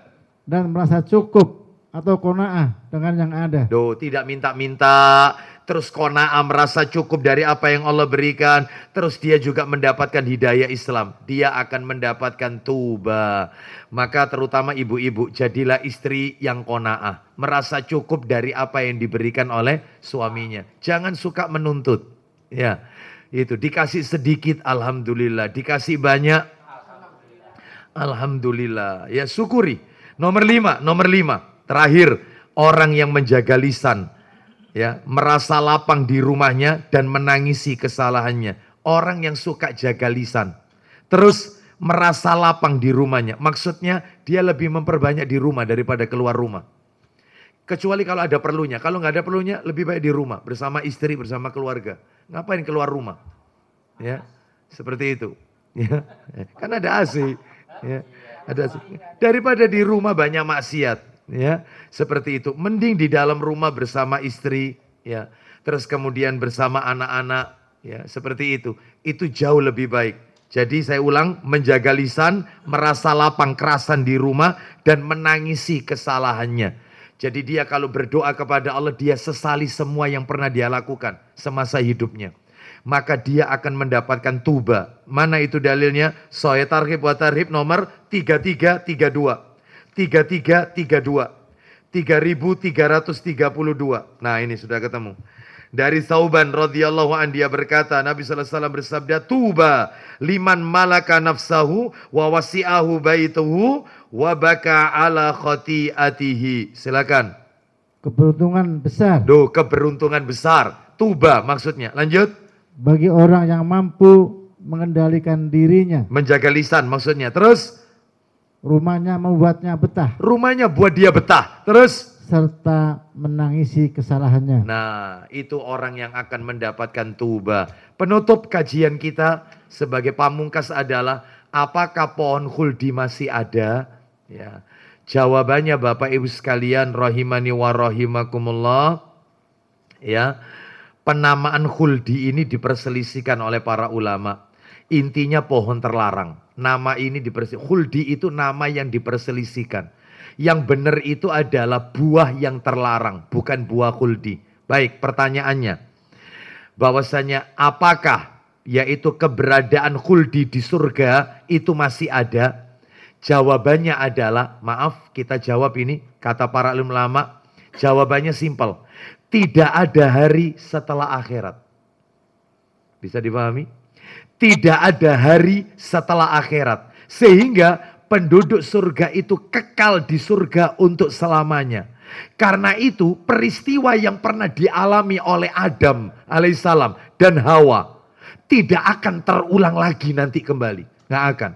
merasa cukup atau qanaah dengan yang ada. Tidak minta-minta, terus qanaah, merasa cukup dari apa yang Allah berikan, terus dia juga mendapatkan hidayah Islam, dia akan mendapatkan tuba. Maka terutama ibu-ibu, jadilah istri yang qanaah, merasa cukup dari apa yang diberikan oleh suaminya. Jangan suka menuntut. Ya, itu dikasih sedikit, alhamdulillah, dikasih banyak, alhamdulillah. Ya, syukuri. Nomor 5, terakhir, orang yang menjaga lisan, ya, merasa lapang di rumahnya dan menangisi kesalahannya. Orang yang suka jaga lisan, terus merasa lapang di rumahnya. Maksudnya dia lebih memperbanyak di rumah daripada keluar rumah. Kecuali kalau ada perlunya. Kalau nggak ada perlunya, lebih baik di rumah bersama istri, bersama keluarga. Ngapain keluar rumah? Ya, seperti itu. Ya, kan ada AC. Ya, ada AC. Daripada di rumah banyak maksiat. Ya, seperti itu. Mending di dalam rumah bersama istri. Ya, terus kemudian bersama anak-anak. Ya, seperti itu. Itu jauh lebih baik. Jadi saya ulang, menjaga lisan, merasa lapang kerasan di rumah, dan menangisi kesalahannya. Jadi dia kalau berdoa kepada Allah, dia sesali semua yang pernah dia lakukan semasa hidupnya. Maka dia akan mendapatkan tuba. Mana itu dalilnya? Sahih Targhib wa Tarhib nomor 3332. 3332. 3332. Nah, ini sudah ketemu. Dari Thauban radhiyallahu an, dia berkata, Nabi sallallahu alaihi wasallam bersabda, tuba liman malaka nafsahu wa wasi'ahu baituhu wa baka ala khati'atihi. Silakan. Keberuntungan besar. Keberuntungan besar. Tuba maksudnya. Lanjut. bagi orang yang mampu mengendalikan dirinya. Menjaga lisan maksudnya. Terus? Rumahnya membuatnya betah. Rumahnya buat dia betah. Terus? Serta menangisi kesalahannya. Nah, itu orang yang akan mendapatkan tuba. Penutup kajian kita sebagai pamungkas adalah, apakah pohon khuldi masih ada? Ya. Jawabannya Bapak Ibu sekalian, rahimani wa rahimakumullah. Ya. Penamaan khuldi ini diperselisihkan oleh para ulama. Intinya pohon terlarang. Nama ini diperselisihkan. Khuldi itu nama yang diperselisihkan. Yang benar itu adalah buah yang terlarang, bukan buah khuldi. Baik, pertanyaannya. Bahwasanya apakah yaitu keberadaan khuldi di surga itu masih ada? Jawabannya adalah, maaf kita jawab ini, kata para ulama, jawabannya simpel. Tidak ada hari setelah akhirat. Bisa dipahami? Tidak ada hari setelah akhirat. Sehingga penduduk surga itu kekal di surga untuk selamanya. Karena itu peristiwa yang pernah dialami oleh Adam alaihissalam dan Hawa tidak akan terulang lagi nanti kembali. Nggak akan.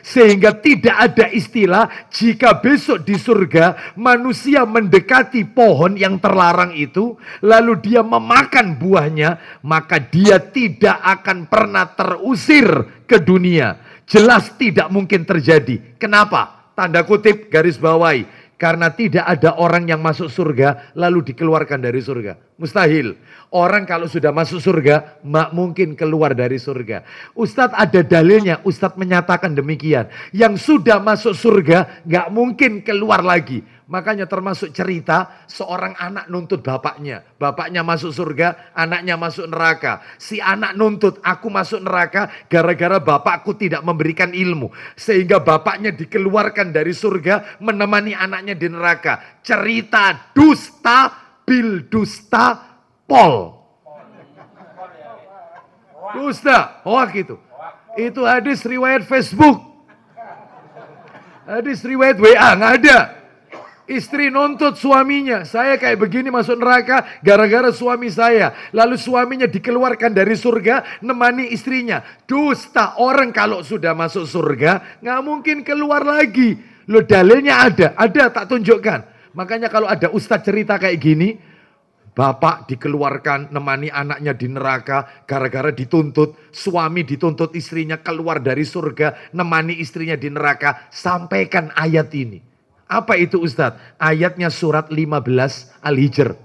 Sehingga tidak ada istilah jika besok di surga manusia mendekati pohon yang terlarang itu, lalu dia memakan buahnya, maka dia tidak akan pernah terusir ke dunia. Jelas tidak mungkin terjadi. Kenapa? Tanda kutip garis bawahi. Karena tidak ada orang yang masuk surga lalu dikeluarkan dari surga. Mustahil. Orang kalau sudah masuk surga, mak mungkin keluar dari surga. Ustadz ada dalilnya, Ustadz menyatakan demikian. Yang sudah masuk surga, gak mungkin keluar lagi. Makanya termasuk cerita seorang anak nuntut bapaknya. Bapaknya masuk surga, anaknya masuk neraka. Si anak nuntut, aku masuk neraka gara-gara bapakku tidak memberikan ilmu. Sehingga bapaknya dikeluarkan dari surga menemani anaknya di neraka. Cerita dusta, bil dusta, pol. Dusta, hoak itu. Itu hadis riwayat Facebook. Hadis riwayat WA, nggak ada. Istri nuntut suaminya, saya kayak begini masuk neraka gara-gara suami saya. Lalu suaminya dikeluarkan dari surga, nemani istrinya. Dusta, orang kalau sudah masuk surga, nggak mungkin keluar lagi. Loh dalilnya ada tak tunjukkan. Makanya kalau ada ustadz cerita kayak gini, bapak dikeluarkan, nemani anaknya di neraka, gara-gara dituntut, suami dituntut istrinya keluar dari surga, nemani istrinya di neraka, sampaikan ayat ini. Apa itu Ustadz? Ayatnya surat 15 Al-Hijr.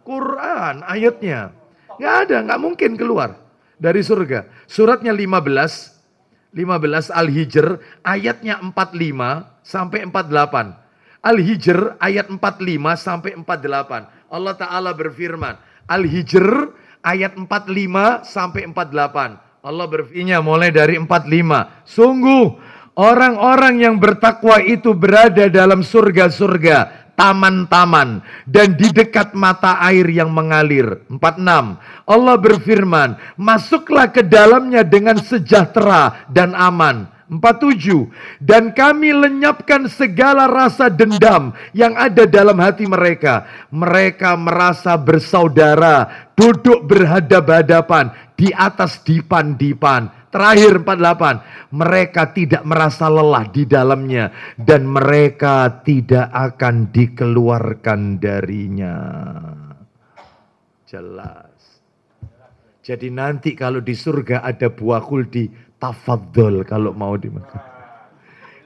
Quran ayatnya. Nggak ada, nggak mungkin keluar dari surga. Suratnya 15 Al-Hijr ayatnya 45 sampai 48. Al-Hijr ayat 45 sampai 48. Allah Ta'ala berfirman. Al-Hijr ayat 45 sampai 48. Allah berfirman mulai dari 45. Sungguh orang-orang yang bertakwa itu berada dalam surga-surga, taman-taman, dan di dekat mata air yang mengalir. 46. Allah berfirman, masuklah ke dalamnya dengan sejahtera dan aman. 47. Dan kami lenyapkan segala rasa dendam yang ada dalam hati mereka. Mereka merasa bersaudara, duduk berhadap-hadapan di atas dipan-dipan. Terakhir 48, mereka tidak merasa lelah di dalamnya dan mereka tidak akan dikeluarkan darinya. Jelas. Jadi nanti kalau di surga ada buah khuldi, tafadhol kalau mau dimakan.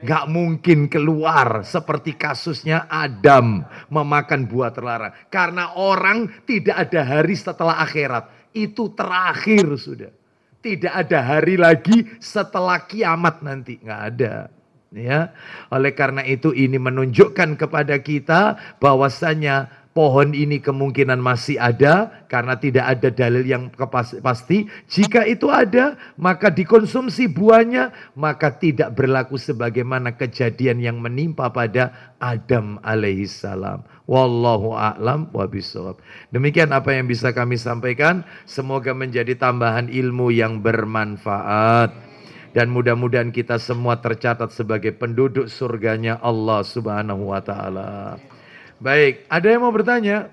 Gak mungkin keluar seperti kasusnya Adam memakan buah terlarang. Karena orang tidak ada hari setelah akhirat. Itu terakhir sudah. Tidak ada hari lagi setelah kiamat nanti. Nggak ada. Ya. Oleh karena itu ini menunjukkan kepada kita bahwasanya pohon ini kemungkinan masih ada. Karena tidak ada dalil yang pasti. Jika itu ada, maka dikonsumsi buahnya. Maka tidak berlaku sebagaimana kejadian yang menimpa pada Adam alaihissalam. Wallahu a'lam wa bishawab. Demikian apa yang bisa kami sampaikan. Semoga menjadi tambahan ilmu yang bermanfaat. Dan mudah-mudahan kita semua tercatat sebagai penduduk surganya Allah subhanahu wa ta'ala. Baik, ada yang mau bertanya?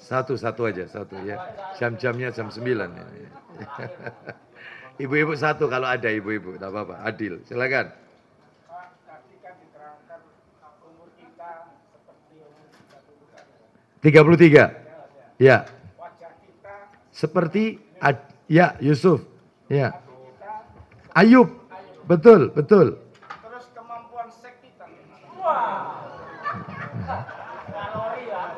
Satu aja, satu ya. Jam-jamnya jam 9. Ya. Ibu-ibu satu kalau ada ibu-ibu, tak apa-apa. Adil, silakan. 33. Ya. Seperti ya Yusuf. Ya. Ayub. Betul. Terus kemampuan seks kita. Wah. Kalori ya.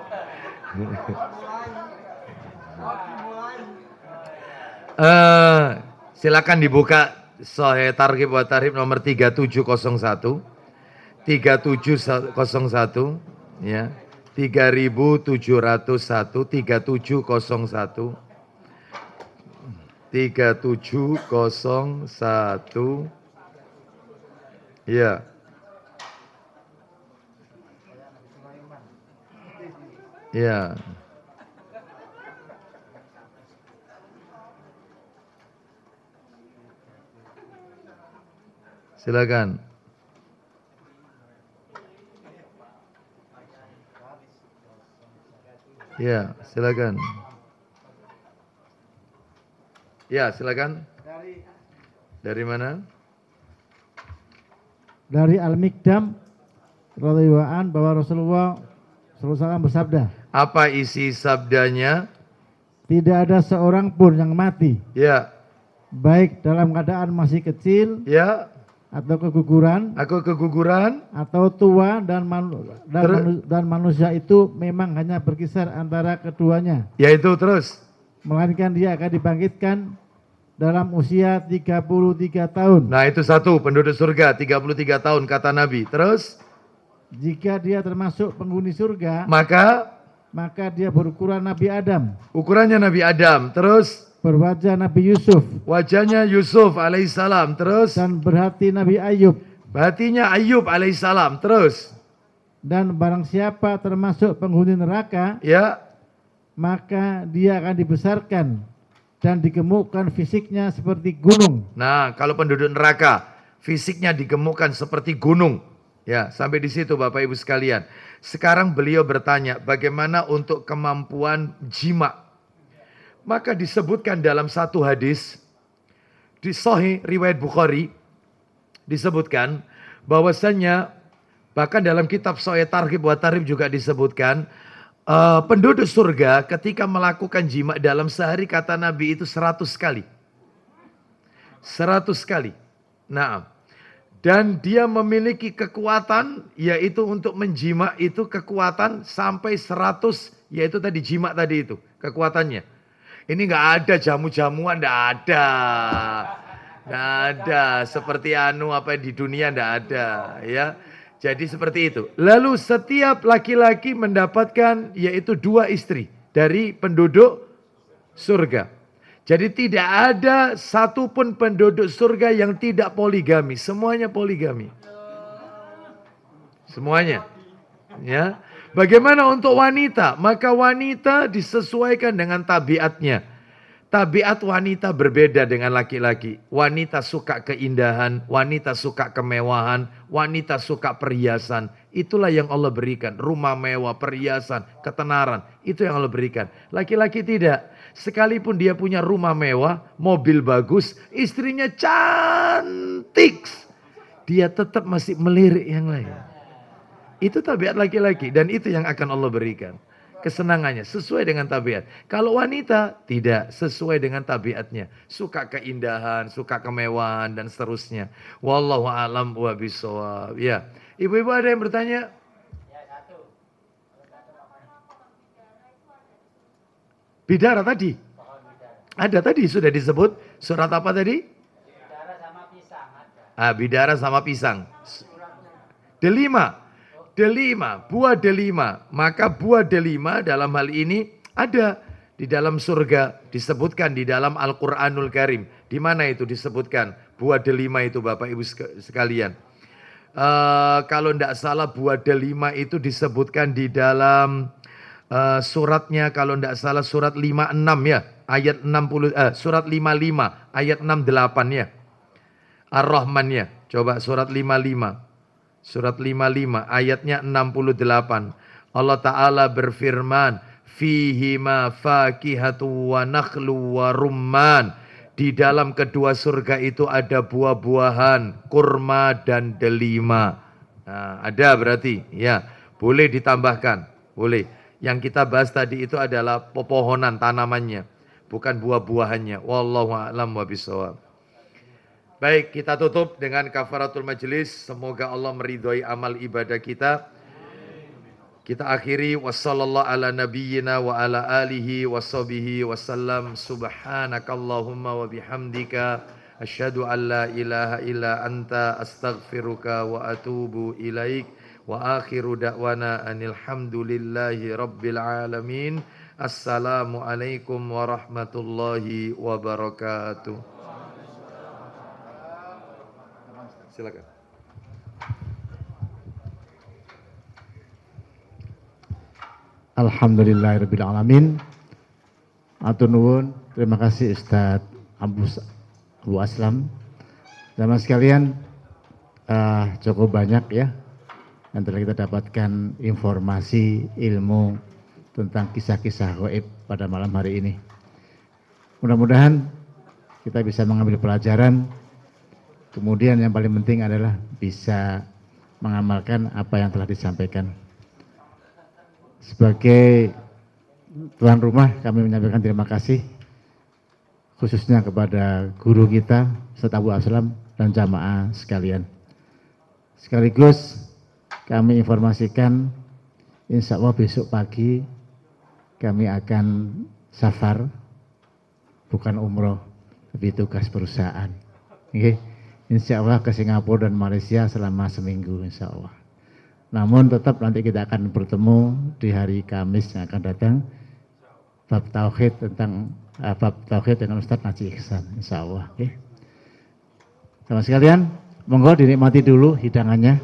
Silakan dibuka Sahih Targhib wa Tarhib nomor 3701. 3701 ya. 3701 3701 3701 ya. Ya. Silakan. Ya, silakan. Ya, silakan. Dari mana? Dari Al-Mikdam radhiyallahu an bahwa Rasulullah SAW bersabda. Apa isi sabdanya? Tidak ada seorang pun yang mati. Ya. Baik dalam keadaan masih kecil. Ya. Atau keguguran. Atau tua dan manusia itu memang hanya berkisar antara keduanya. Yaitu terus. Melainkan dia akan dibangkitkan dalam usia 33 tahun. Nah itu satu, penduduk surga 33 tahun kata Nabi. Terus? Jika dia termasuk penghuni surga. Maka dia berukuran Nabi Adam. Ukurannya Nabi Adam. Terus? Berwajah Nabi Yusuf. Wajahnya Yusuf alaihissalam. Terus? Dan berhati Nabi Ayub. Hatinya Ayub alaihissalam. Terus? Dan barang siapa termasuk penghuni neraka. Ya. Maka dia akan dibesarkan dan digemukkan fisiknya seperti gunung. Nah, kalau penduduk neraka fisiknya digemukkan seperti gunung. Ya, sampai di situ Bapak Ibu sekalian. Sekarang beliau bertanya, bagaimana untuk kemampuan jima? Maka disebutkan dalam satu hadis di Sahih riwayat Bukhari disebutkan bahwasannya bahkan dalam kitab Sahih Targhib wa Tarhib juga disebutkan penduduk surga ketika melakukan jima dalam sehari kata Nabi itu 100 kali. 100 kali. Nah, dan dia memiliki kekuatan yaitu untuk menjima itu kekuatan sampai 100 yaitu tadi jima tadi itu kekuatannya. Ini nggak ada jamu-jamuan, nggak ada. Nggak ada. Seperti apa di dunia nggak ada. Ya. Jadi seperti itu. Lalu setiap laki-laki mendapatkan yaitu 2 istri dari penduduk surga. Jadi tidak ada satupun penduduk surga yang tidak poligami. Semuanya poligami. Semuanya. Ya. Bagaimana untuk wanita? Maka wanita disesuaikan dengan tabiatnya. Tabiat wanita berbeda dengan laki-laki. Wanita suka keindahan, wanita suka kemewahan, wanita suka perhiasan. Itulah yang Allah berikan. Rumah mewah, perhiasan, ketenaran. Itu yang Allah berikan. Laki-laki tidak. Sekalipun dia punya rumah mewah, mobil bagus, istrinya cantik. Dia tetap masih melirik yang lain. Itu tabiat laki-laki dan itu yang akan Allah berikan. Kesenangannya sesuai dengan tabiat. Kalau wanita tidak sesuai dengan tabiatnya. Suka keindahan, suka kemewahan dan seterusnya. Wallahu a'lam wa bishawab. Ya. Ibu-ibu ada yang bertanya? Bidara tadi. Ada tadi sudah disebut. Surat apa tadi? Bidara sama pisang ada. Bidara sama pisang. Delima. Buah delima. Maka buah delima dalam hal ini ada di dalam surga. Disebutkan di dalam Al-Quranul Karim. Di mana itu disebutkan? Buah delima itu Bapak Ibu sekalian. Kalau tidak salah buah delima itu disebutkan di dalam suratnya. Kalau tidak salah surat 56 ya. Ayat 60, surat 55 ayat 68 ya. Ar-Rahman ya. Coba surat 55. Surat 55 ayatnya 68. Allah Ta'ala berfirman, fihima fakihatu wa nakhlu wa rumman. Di dalam kedua surga itu ada buah-buahan, kurma dan delima. Nah, ada berarti, ya, boleh ditambahkan, boleh. Yang kita bahas tadi itu adalah pepohonan tanamannya, bukan buah-buahannya. Wallahu a'lam wa bishawab. Baik, kita tutup dengan kafaratul majelis. Semoga Allah meridhoi amal ibadah kita. Kita akhiri wassallallahu ala nabiyyina wa ala alihi washabihi wasallam. Subhanakallahumma wa bihamdika asyhadu an la ilaha illa anta astaghfiruka wa atubu ilaik. Wa akhiru da'wana anil hamdulillahi rabbil alamin. Assalamualaikum warahmatullahi wabarakatuh. Silakan. Alhamdulillahirabbil alamin. Atur nuwun, terima kasih Ustadz Abu Aslam. Teman sekalian, cukup banyak ya yang telah kita dapatkan informasi ilmu tentang kisah-kisah gaib pada malam hari ini. Mudah-mudahan kita bisa mengambil pelajaran. Kemudian yang paling penting adalah bisa mengamalkan apa yang telah disampaikan. Sebagai tuan rumah, kami menyampaikan terima kasih khususnya kepada guru kita Ustadz Abu Aslam dan jamaah sekalian. Sekaligus kami informasikan insya Allah besok pagi kami akan safar, bukan umroh, tapi tugas perusahaan. Okay. Insya Allah ke Singapura dan Malaysia selama seminggu insya Allah. Namun tetap nanti kita akan bertemu di hari Kamis yang akan datang. Bab Tauhid dengan Ustadz Najih Ihsan insya Allah. Okay. Sama sekalian, monggo dinikmati dulu hidangannya.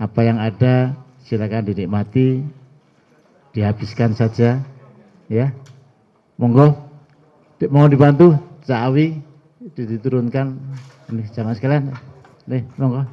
Apa yang ada silakan dinikmati, dihabiskan saja, ya. Monggo, mau dibantu, Cak Awi diturunkan, ini sama sekalian, nih, monggo.